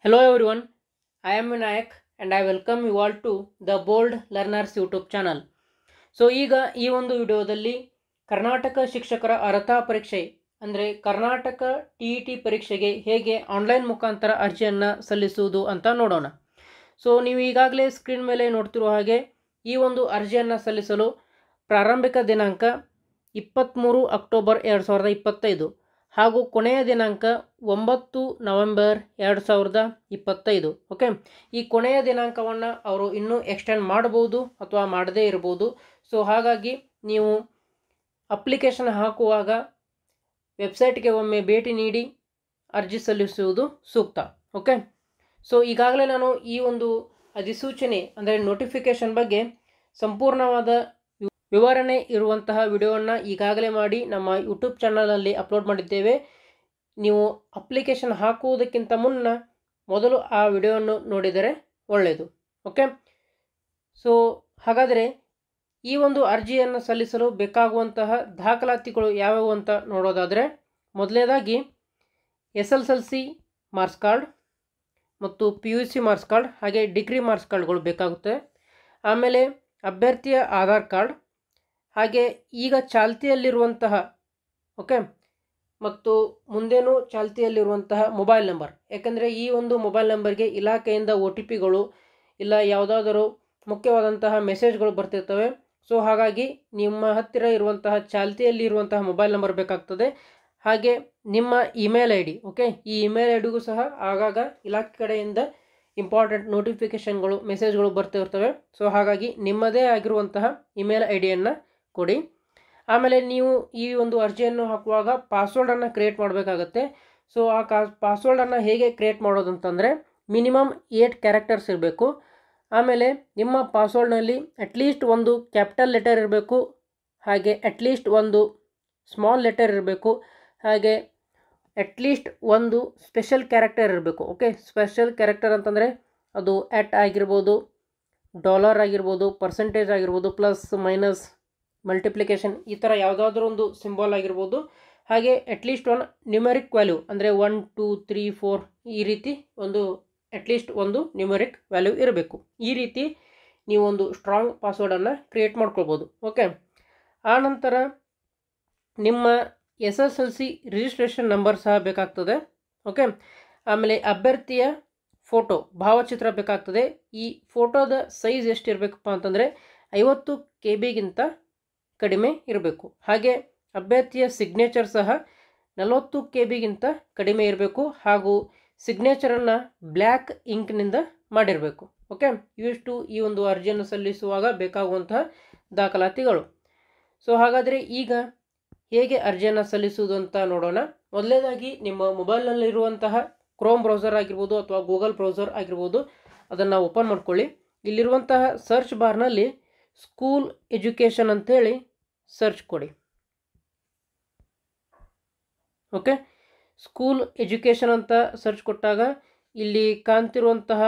Hello everyone, I am Vinayak and I welcome you all to the Bold Learners YouTube channel. ಈಗ ಈ ಒಂದು ವಿಡಿಯೋದಲ್ಲಿ ಕರ್ನಾಟಕ ಶಿಕ್ಷಕರ ಅರ್ಹತಾ ಪರೀಕ್ಷೆ ಅಂದರೆ ಕರ್ನಾಟಕ TET ಪರೀಕ್ಷೆಗೆ ಹೇಗೆ ಆನ್ಲೈನ್ ಮುಖಾಂತರ ಅರ್ಜಿಯನ್ನು ಸಲ್ಲಿಸುವುದು ಅಂತ ನೋಡೋಣ. ನೀವು ಈಗಾಗಲೇ ಸ್ಕ್ರೀನ್ ಮೇಲೆ ನೋಡ್ತಿರುವ ಹಾಗೆ ಈ ಒಂದು ಅರ್ಜಿಯನ್ನು ಸಲ್ಲಿಸಲು ಪ್ರಾರಂಭಿಕ ದಿನಾಂಕ 23 ಅಕ್ಟೋಬರ್ 2025 ಹಾಗೂ ಕೊನೆಯ ದಿನಾಂಕ 9 ನವೆಂಬರ್ 2025. ಓಕೆ, ಈ ಕೊನೆಯ ದಿನಾಂಕವನ್ನು ಅವರು ಇನ್ನೂ ಎಕ್ಸ್ಟೆಂಡ್ ಮಾಡಬಹುದು ಅಥವಾ ಮಾಡದೇ ಇರಬಹುದು. ಹಾಗಾಗಿ ನೀವು ಅಪ್ಲಿಕೇಶನ್ ಹಾಕುವಾಗ ವೆಬ್ಸೈಟ್ಗೆ ಒಮ್ಮೆ ಭೇಟಿ ನೀಡಿ ಅರ್ಜಿ ಸಲ್ಲಿಸುವುದು ಸೂಕ್ತ. ಓಕೆ, ಈಗಾಗಲೇ ನಾನು ಈ ಒಂದು ಅಧಿಸೂಚನೆ ಅಂದರೆ ನೋಟಿಫಿಕೇಶನ್ ಬಗ್ಗೆ ಸಂಪೂರ್ಣವಾದ ವಿವರಣೆ ಇರುವಂತಹ ವಿಡಿಯೋವನ್ನು ಈಗಾಗಲೇ ಮಾಡಿ ನಮ್ಮ ಯೂಟ್ಯೂಬ್ ಚಾನಲಲ್ಲಿ ಅಪ್ಲೋಡ್ ಮಾಡಿದ್ದೇವೆ. ನೀವು ಅಪ್ಲಿಕೇಶನ್ ಹಾಕುವುದಕ್ಕಿಂತ ಮೊದಲು ಆ ವಿಡಿಯೋವನ್ನು ನೋಡಿದರೆ ಒಳ್ಳೆಯದು. ಓಕೆ, ಹಾಗಾದರೆ ಈ ಒಂದು ಅರ್ಜಿಯನ್ನು ಸಲ್ಲಿಸಲು ಬೇಕಾಗುವಂತಹ ದಾಖಲಾತಿಗಳು ಯಾವ್ಯಾವು ಅಂತ ನೋಡೋದಾದರೆ, ಮೊದಲನೇದಾಗಿ SSLC ಮಾರ್ಕ್ಸ್ ಕಾರ್ಡ್ ಮತ್ತು PUC ಮಾರ್ಕ್ಸ್ ಕಾರ್ಡ್ ಹಾಗೆ ಡಿಗ್ರಿ ಮಾರ್ಕ್ಸ್ ಕಾರ್ಡ್ಗಳು ಬೇಕಾಗುತ್ತೆ. ಆಮೇಲೆ ಅಭ್ಯರ್ಥಿಯ ಆಧಾರ್ ಕಾರ್ಡ್, ಹಾಗೆ ಈಗ ಚಾಲ್ತಿಯಲ್ಲಿರುವಂತಹ ಮತ್ತು ಮುಂದೇನೂ ಚಾಲ್ತಿಯಲ್ಲಿರುವಂತಹ ಮೊಬೈಲ್ ನಂಬರ್. ಯಾಕಂದರೆ ಈ ಒಂದು ಮೊಬೈಲ್ ನಂಬರ್ಗೆ ಇಲಾಖೆಯಿಂದ OTPಗಳು ಇಲ್ಲ ಯಾವುದಾದರೂ ಮುಖ್ಯವಾದಂತಹ ಮೆಸೇಜ್ಗಳು ಬರ್ತಿರ್ತವೆ. ಹಾಗಾಗಿ ನಿಮ್ಮ ಹತ್ತಿರ ಇರುವಂತಹ ಚಾಲ್ತಿಯಲ್ಲಿ ಇರುವಂತಹ ಮೊಬೈಲ್ ನಂಬರ್ ಬೇಕಾಗ್ತದೆ. ಹಾಗೆ ನಿಮ್ಮ ಇಮೇಲ್ ID. ಓಕೆ, ಈ ಇಮೇಲ್ IDಗೂ ಸಹ ಆಗಾಗ ಇಲಾಖೆ ಕಡೆಯಿಂದ ಇಂಪಾರ್ಟೆಂಟ್ ನೋಟಿಫಿಕೇಷನ್ಗಳು ಮೆಸೇಜ್ಗಳು ಬರ್ತಿರ್ತವೆ. ಹಾಗಾಗಿ ನಿಮ್ಮದೇ ಆಗಿರುವಂತಹ ಇಮೇಲ್ IDಯನ್ನು ಕೊಡಿ. ಆಮೇಲೆ ನೀವು ಈ ಒಂದು ಅರ್ಜಿಯನ್ನು ಹಾಕುವಾಗ ಪಾಸ್ವರ್ಡನ್ನು ಕ್ರಿಯೇಟ್ ಮಾಡಬೇಕಾಗತ್ತೆ. ಆ ಪಾಸ್ವರ್ಡನ್ನು ಹೇಗೆ ಕ್ರಿಯೇಟ್ ಮಾಡೋದು ಅಂತಂದರೆ, ಮಿನಿಮಮ್ 8 ಕ್ಯಾರೆಕ್ಟರ್ಸ್ ಇರಬೇಕು. ಆಮೇಲೆ ನಿಮ್ಮ ಪಾಸ್ವರ್ಡ್ನಲ್ಲಿ ಅಟ್ಲೀಸ್ಟ್ ಒಂದು ಕ್ಯಾಪಿಟಲ್ ಲೆಟರ್ ಇರಬೇಕು, ಹಾಗೆ ಅಟ್ಲೀಸ್ಟ್ ಒಂದು ಸ್ಮಾಲ್ ಲೆಟರ್ ಇರಬೇಕು, ಹಾಗೆ ಅಟ್ಲೀಸ್ಟ್ ಒಂದು ಸ್ಪೆಷಲ್ ಕ್ಯಾರೆಕ್ಟರ್ ಇರಬೇಕು. ಓಕೆ, ಸ್ಪೆಷಲ್ ಕ್ಯಾರೆಕ್ಟರ್ ಅಂತಂದರೆ ಅದು @ ಆಗಿರ್ಬೋದು, $ ಆಗಿರ್ಬೋದು, ಪರ್ಸೆಂಟೇಜ್ ಆಗಿರ್ಬೋದು, ಪ್ಲಸ್ ಮೈನಸ್ ಮಲ್ಟಿಪ್ಲಿಕೇಶನ್, ಈ ಥರ ಯಾವುದಾದ್ರೂ ಒಂದು ಸಿಂಬಲ್ ಆಗಿರ್ಬೋದು. ಹಾಗೆ ಅಟ್ಲೀಸ್ಟ್ ಒಂದು ನ್ಯೂಮೆರಿಕ್ ವ್ಯಾಲ್ಯೂ ಅಂದರೆ 1 2 3 4 ಈ ರೀತಿ ಒಂದು ಅಟ್ಲೀಸ್ಟ್ ಒಂದು ನ್ಯೂಮೆರಿಕ್ ವ್ಯಾಲ್ಯೂ ಇರಬೇಕು. ಈ ರೀತಿ ನೀವು ಒಂದು ಸ್ಟ್ರಾಂಗ್ ಪಾಸ್ವರ್ಡನ್ನು ಕ್ರಿಯೇಟ್ ಮಾಡ್ಕೊಳ್ಬೋದು. ಓಕೆ, ಆನಂತರ ನಿಮ್ಮ SSLC ರಿಜಿಸ್ಟ್ರೇಷನ್ ನಂಬರ್ ಸಹ ಬೇಕಾಗ್ತದೆ. ಓಕೆ, ಆಮೇಲೆ ಅಭ್ಯರ್ಥಿಯ ಫೋಟೋ ಭಾವಚಿತ್ರ ಬೇಕಾಗ್ತದೆ. ಈ ಫೋಟೋದ ಸೈಜ್ ಎಷ್ಟು ಇರಬೇಕಪ್ಪ ಅಂತಂದರೆ 50 KB ಕಡಿಮೆ ಇರಬೇಕು. ಹಾಗೆ ಅಭ್ಯರ್ಥಿಯ ಸಿಗ್ನೇಚರ್ ಸಹ 40 KB ಕಡಿಮೆ ಇರಬೇಕು. ಹಾಗೂ ಸಿಗ್ನೇಚರನ್ನು ಬ್ಲ್ಯಾಕ್ ಇಂಕ್ನಿಂದ ಮಾಡಿರಬೇಕು. ಓಕೆ, ಇವಿಷ್ಟು ಈ ಒಂದು ಅರ್ಜಿಯನ್ನು ಸಲ್ಲಿಸುವಾಗ ಬೇಕಾಗುವಂತಹ ದಾಖಲಾತಿಗಳು. ಹಾಗಾದರೆ ಈಗ ಹೇಗೆ ಅರ್ಜಿಯನ್ನು ಸಲ್ಲಿಸುವುದು ಅಂತ ನೋಡೋಣ. ಮೊದಲನೇದಾಗಿ ನಿಮ್ಮ ಮೊಬೈಲ್ನಲ್ಲಿರುವಂತಹ ಕ್ರೋಮ್ ಬ್ರೌಸರ್ ಆಗಿರ್ಬೋದು ಅಥವಾ ಗೂಗಲ್ ಬ್ರೌಸರ್ ಆಗಿರ್ಬೋದು, ಅದನ್ನು ಓಪನ್ ಮಾಡ್ಕೊಳ್ಳಿ. ಇಲ್ಲಿರುವಂತಹ ಸರ್ಚ್ ಬಾರ್ನಲ್ಲಿ ಸ್ಕೂಲ್ ಎಜುಕೇಷನ್ ಅಂತೇಳಿ ಸರ್ಚ್ ಕೊಡಿ. ಓಕೆ, ಸ್ಕೂಲ್ ಎಜುಕೇಷನ್ ಅಂತ ಸರ್ಚ್ ಕೊಟ್ಟಾಗ ಇಲ್ಲಿ ಕಾಣ್ತಿರುವಂತಹ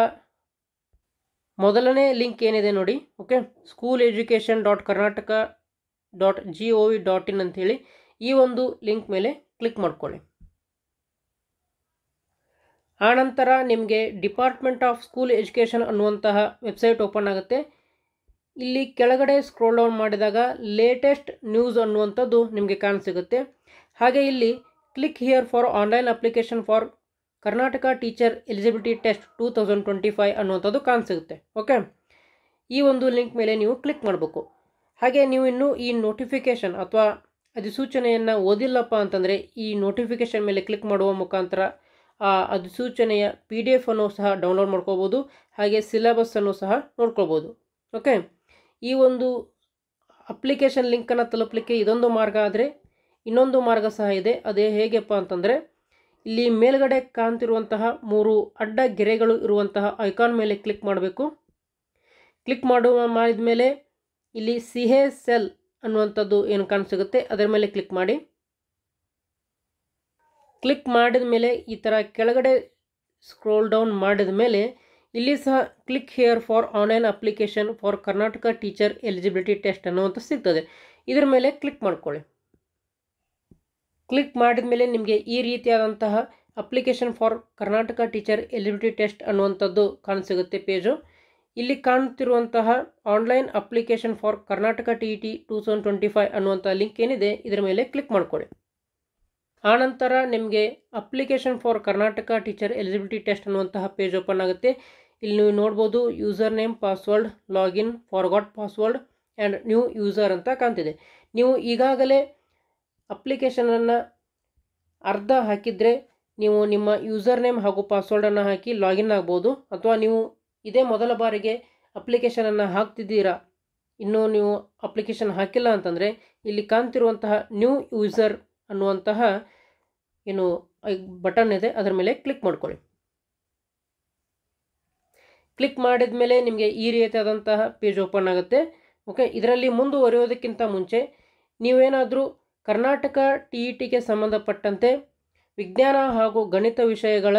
ಮೊದಲನೇ ಲಿಂಕ್ ಏನಿದೆ ನೋಡಿ. ಓಕೆ, schooleducation.karnataka.gov.in ಅಂಥೇಳಿ ಈ ಒಂದು ಲಿಂಕ್ ಮೇಲೆ ಕ್ಲಿಕ್ ಮಾಡ್ಕೊಳ್ಳಿ. ಆನಂತರ ನಿಮಗೆ ಡಿಪಾರ್ಟ್ಮೆಂಟ್ ಆಫ್ ಸ್ಕೂಲ್ ಎಜುಕೇಷನ್ ಅನ್ನುವಂತಹ ವೆಬ್ಸೈಟ್ ಓಪನ್ ಆಗುತ್ತೆ. ಇಲ್ಲಿ ಕೆಳಗಡೆ ಸ್ಕ್ರೋಲ್ ಡೌನ್ ಮಾಡಿದಾಗ ಲೇಟೆಸ್ಟ್ ನ್ಯೂಸ್ ಅನ್ನುವಂಥದ್ದು ನಿಮಗೆ ಕಾಣಸಿಗುತ್ತೆ. ಹಾಗೆ ಇಲ್ಲಿ click here for online application for Karnataka teacher eligibility test 2025 ಅನ್ನುವಂಥದ್ದು ಕಾಣಸಿಗುತ್ತೆ. ಓಕೆ, ಈ ಒಂದು ಲಿಂಕ್ ಮೇಲೆ ನೀವು ಕ್ಲಿಕ್ ಮಾಡಬೇಕು. ಹಾಗೆ ನೀವು ಇನ್ನೂ ಈ ನೋಟಿಫಿಕೇಷನ್ ಅಥವಾ ಅಧಿಸೂಚನೆಯನ್ನು ಓದಿಲ್ಲಪ್ಪ ಅಂತಂದರೆ ಈ ನೋಟಿಫಿಕೇಷನ್ ಮೇಲೆ ಕ್ಲಿಕ್ ಮಾಡುವ ಮುಖಾಂತರ ಆ ಅಧಿಸೂಚನೆಯ PDF ಅನ್ನು ಸಹ ಡೌನ್ಲೋಡ್ ಮಾಡ್ಕೋಬೋದು. ಹಾಗೆ ಸಿಲೆಬಸ್ಸನ್ನು ಸಹ ನೋಡ್ಕೊಳ್ಬೋದು. ಓಕೆ, ಈ ಒಂದು ಅಪ್ಲಿಕೇಶನ್ ಲಿಂಕನ್ನು ತಲುಪಲಿಕ್ಕೆ ಇದೊಂದು ಮಾರ್ಗ ಆದರೆ ಇನ್ನೊಂದು ಮಾರ್ಗ ಸಹ ಇದೆ. ಅದೇ ಹೇಗೆಪ್ಪ ಅಂತಂದರೆ, ಇಲ್ಲಿ ಮೇಲ್ಗಡೆ ಕಾಣ್ತಿರುವಂತಹ 3 ಅಡ್ಡ ಗೆರೆಗಳು ಇರುವಂತಹ ಐಕಾನ್ ಮೇಲೆ ಕ್ಲಿಕ್ ಮಾಡಬೇಕು. ಕ್ಲಿಕ್ ಮಾಡಿದ ಮೇಲೆ ಇಲ್ಲಿ CA ಸೆಲ್ ಅನ್ನುವಂಥದ್ದು ಏನು ಕಾಣಿಸುತ್ತೆ ಅದರ ಮೇಲೆ ಕ್ಲಿಕ್ ಮಾಡಿ. ಕ್ಲಿಕ್ ಮಾಡಿದ ಮೇಲೆ ಈ ಥರ ಕೆಳಗಡೆ ಸ್ಕ್ರೋಲ್ ಡೌನ್ ಮಾಡಿದ ಮೇಲೆ ಇಲ್ಲಿ ಸಹ click here for online application for Karnataka teacher eligibility test ಅನ್ನುವಂಥ ಸಿಗ್ತದೆ. ಇದರ ಮೇಲೆ ಕ್ಲಿಕ್ ಮಾಡ್ಕೊಳ್ಳಿ. ಕ್ಲಿಕ್ ಮಾಡಿದ ಮೇಲೆ ನಿಮಗೆ ಈ ರೀತಿಯಾದಂತಹ application for Karnataka teacher eligibility test ಅನ್ನುವಂಥದ್ದು ಕಾಣಸಿಗುತ್ತೆ ಪೇಜು. ಇಲ್ಲಿ ಕಾಣುತ್ತಿರುವಂತಹ online application for Karnataka TET 2025 ಅನ್ನುವಂಥ ಲಿಂಕ್ ಏನಿದೆ ಇದರ ಮೇಲೆ ಕ್ಲಿಕ್ ಮಾಡ್ಕೊಳ್ಳಿ. ಆನಂತರ ನಿಮಗೆ application for Karnataka teacher eligibility test ಅನ್ನುವಂತಹ ಪೇಜ್ ಓಪನ್ ಆಗುತ್ತೆ. ಇಲ್ಲಿ ನೀವು ನೋಡ್ಬೋದು user name, password, login, forgot password and new user ಅಂತ ಕಾಣ್ತಿದೆ. ನೀವು ಈಗಾಗಲೇ ಅಪ್ಲಿಕೇಶನನ್ನು ಅರ್ಧ ಹಾಕಿದರೆ ನೀವು ನಿಮ್ಮ ಯೂಸರ್ ನೇಮ್ ಹಾಗೂ ಪಾಸ್ವರ್ಡನ್ನು ಹಾಕಿ ಲಾಗಿನ್ ಆಗ್ಬೋದು. ಅಥವಾ ನೀವು ಇದೇ ಮೊದಲ ಬಾರಿಗೆ ಅಪ್ಲಿಕೇಶನನ್ನು ಹಾಕ್ತಿದ್ದೀರಾ, ಇನ್ನೂ ನೀವು ಅಪ್ಲಿಕೇಶನ್ ಹಾಕಿಲ್ಲ ಅಂತಂದರೆ ಇಲ್ಲಿ ಕಾಣ್ತಿರುವಂತಹ ನ್ಯೂ ಯೂಸರ್ ಅನ್ನುವಂತಹ ಏನು ಬಟನ್ ಇದೆ ಅದರ ಮೇಲೆ ಕ್ಲಿಕ್ ಮಾಡ್ಕೊಳ್ಳಿ. ಕ್ಲಿಕ್ ಮಾಡಿದ ಮೇಲೆ ನಿಮಗೆ ಈ ರೀತಿಯಾದಂತಹ ಪೇಜ್ ಓಪನ್ ಆಗುತ್ತೆ. ಓಕೆ, ಇದರಲ್ಲಿ ಮುಂದುವರಿಯೋದಕ್ಕಿಂತ ಮುಂಚೆ ನೀವೇನಾದರೂ ಕರ್ನಾಟಕ TETಗೆ ಸಂಬಂಧಪಟ್ಟಂತೆ ವಿಜ್ಞಾನ ಹಾಗೂ ಗಣಿತ ವಿಷಯಗಳ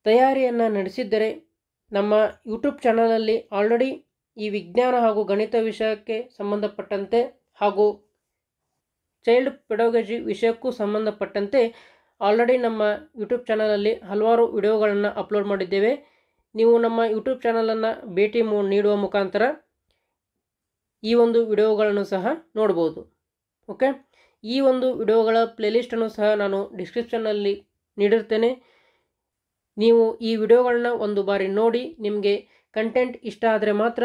ತಯಾರಿಯನ್ನು ನಡೆಸಿದ್ದರೆ ನಮ್ಮ ಯೂಟ್ಯೂಬ್ ಚಾನಲಲ್ಲಿ ಆಲ್ರೆಡಿ ಈ ವಿಜ್ಞಾನ ಹಾಗೂ ಗಣಿತ ವಿಷಯಕ್ಕೆ ಸಂಬಂಧಪಟ್ಟಂತೆ ಹಾಗೂ ಚೈಲ್ಡ್ ಪೆಡಾಗಜಿ ವಿಷಯಕ್ಕೂ ಸಂಬಂಧಪಟ್ಟಂತೆ ಆಲ್ರೆಡಿ ನಮ್ಮ ಯೂಟ್ಯೂಬ್ ಚಾನಲಲ್ಲಿ ಹಲವಾರು ವಿಡಿಯೋಗಳನ್ನು ಅಪ್ಲೋಡ್ ಮಾಡಿದ್ದೇವೆ. ನೀವು ನಮ್ಮ ಯೂಟ್ಯೂಬ್ ಚಾನಲನ್ನು ಭೇಟಿ ನೀಡುವ ಮುಖಾಂತರ ಈ ಒಂದು ವಿಡಿಯೋಗಳನ್ನು ಸಹ ನೋಡ್ಬೋದು. ಓಕೆ, ಈ ಒಂದು ವಿಡಿಯೋಗಳ ಪ್ಲೇಲಿಸ್ಟನ್ನು ಸಹ ನಾನು ಡಿಸ್ಕ್ರಿಪ್ಷನ್ನಲ್ಲಿ ನೀಡಿರ್ತೇನೆ. ನೀವು ಈ ವಿಡಿಯೋಗಳನ್ನ ಒಂದು ಬಾರಿ ನೋಡಿ ನಿಮಗೆ ಕಂಟೆಂಟ್ ಇಷ್ಟ ಆದರೆ ಮಾತ್ರ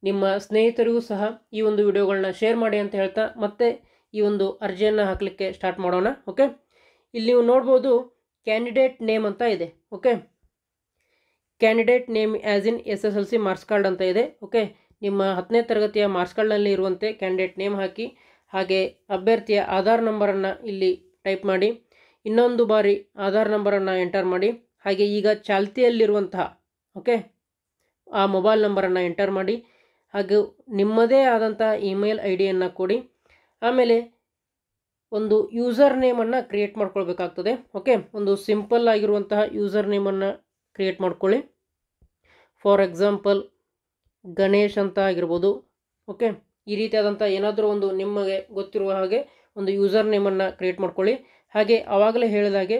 ನಿಮ್ಮ ಸ್ನೇಹಿತರಿಗೂ ಸಹ ಈ ಒಂದು ವಿಡಿಯೋಗಳನ್ನ ಶೇರ್ ಮಾಡಿ ಅಂತ ಹೇಳ್ತಾ ಮತ್ತೆ ಈ ಒಂದು ಅರ್ಜಿಯನ್ನು ಹಾಕಲಿಕ್ಕೆ ಸ್ಟಾರ್ಟ್ ಮಾಡೋಣ. ಓಕೆ, ಇಲ್ಲಿ ನೀವು ನೋಡ್ಬೋದು ಕ್ಯಾಂಡಿಡೇಟ್ ನೇಮ್ ಅಂತ ಇದೆ. Okay, candidate name as in SSLC marks card ಅಂತ ಇದೆ. ಓಕೆ, ನಿಮ್ಮ 10ನೇ ತರಗತಿಯ ಮಾರ್ಕ್ಸ್ ಕಾರ್ಡ್ನಲ್ಲಿ ಇರುವಂತೆ ಕ್ಯಾಂಡಿಡೇಟ್ ನೇಮ್ ಹಾಕಿ, ಹಾಗೆ ಅಭ್ಯರ್ಥಿಯ ಆಧಾರ್ ನಂಬರನ್ನು ಇಲ್ಲಿ ಟೈಪ್ ಮಾಡಿ, ಇನ್ನೊಂದು ಬಾರಿ ಆಧಾರ್ ನಂಬರನ್ನು ಎಂಟರ್ ಮಾಡಿ, ಹಾಗೆ ಈಗ ಚಾಲ್ತಿಯಲ್ಲಿರುವಂತಹ ಆ ಮೊಬೈಲ್ ನಂಬರನ್ನು ಎಂಟರ್ ಮಾಡಿ, ಹಾಗೂ ನಿಮ್ಮದೇ ಆದಂಥ ಇಮೇಲ್ ID ಕೊಡಿ. ಆಮೇಲೆ ಒಂದು ಯೂಸರ್ ನೇಮನ್ನು ಕ್ರಿಯೇಟ್ ಮಾಡ್ಕೊಳ್ಬೇಕಾಗ್ತದೆ. ಓಕೆ, ಒಂದು ಸಿಂಪಲ್ ಆಗಿರುವಂತಹ ಯೂಸರ್ ನೇಮನ್ನು ಕ್ರಿಯೇಟ್ ಮಾಡ್ಕೊಳ್ಳಿ. ಫಾರ್ ಎಕ್ಸಾಂಪಲ್ ಗಣೇಶ್ ಅಂತ ಆಗಿರ್ಬೋದು. ಓಕೆ, ಈ ರೀತಿಯಾದಂಥ ಏನಾದರೂ ಒಂದು ನಿಮಗೆ ಗೊತ್ತಿರುವ ಹಾಗೆ ಒಂದು ಯೂಸರ್ ನೇಮನ್ನು ಕ್ರಿಯೇಟ್ ಮಾಡ್ಕೊಳ್ಳಿ. ಹಾಗೆ ಆವಾಗಲೇ ಹೇಳಿದಾಗೆ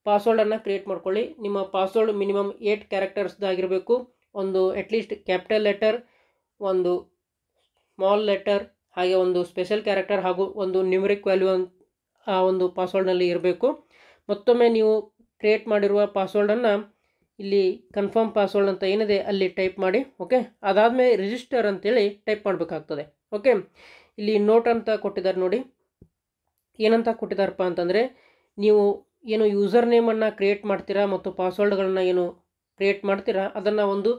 ಪಾಸ್ವರ್ಡನ್ನು ಕ್ರಿಯೇಟ್ ಮಾಡ್ಕೊಳ್ಳಿ. ನಿಮ್ಮ ಪಾಸ್ವರ್ಡ್ ಮಿನಿಮಮ್ 8 ಕ್ಯಾರೆಕ್ಟರ್ಸ್ದಾಗಿರಬೇಕು. ಒಂದು ಅಟ್ಲೀಸ್ಟ್ ಕ್ಯಾಪಿಟಲ್ ಲೆಟರ್, ಒಂದು ಸ್ಮಾಲ್ ಲೆಟರ್, ಹಾಗೆ ಒಂದು ಸ್ಪೆಷಲ್ ಕ್ಯಾರೆಕ್ಟರ್ ಹಾಗೂ ಒಂದು ನ್ಯೂಮರಿಕ್ ವ್ಯಾಲ್ಯೂ ಆ ಒಂದು ಪಾಸ್ವರ್ಡ್ನಲ್ಲಿ ಇರಬೇಕು. ಮತ್ತೊಮ್ಮೆ ನೀವು ಕ್ರಿಯೇಟ್ ಮಾಡಿರುವ ಪಾಸ್ವರ್ಡನ್ನು ಇಲ್ಲಿ ಕನ್ಫರ್ಮ್ ಪಾಸ್ವರ್ಡ್ ಅಂತ ಏನಿದೆ ಅಲ್ಲಿ ಟೈಪ್ ಮಾಡಿ. ಓಕೆ, ಅದಾದಮೇಲೆ ರಿಜಿಸ್ಟರ್ ಅಂತೇಳಿ ಟೈಪ್ ಮಾಡಬೇಕಾಗ್ತದೆ. ಓಕೆ, ಇಲ್ಲಿ ನೋಟ್ ಅಂತ ಕೊಟ್ಟಿದ್ದಾರೆ ನೋಡಿ. ಏನಂತ ಕೊಟ್ಟಿದ್ದಾರಪ್ಪ ಅಂತಂದರೆ, ನೀವು ಏನು ಯೂಸರ್ ನೇಮನ್ನು ಕ್ರಿಯೇಟ್ ಮಾಡ್ತೀರಾ ಮತ್ತು ಪಾಸ್ವರ್ಡ್ಗಳನ್ನ ಏನು ಕ್ರಿಯೇಟ್ ಮಾಡ್ತೀರಾ ಅದನ್ನು ಒಂದು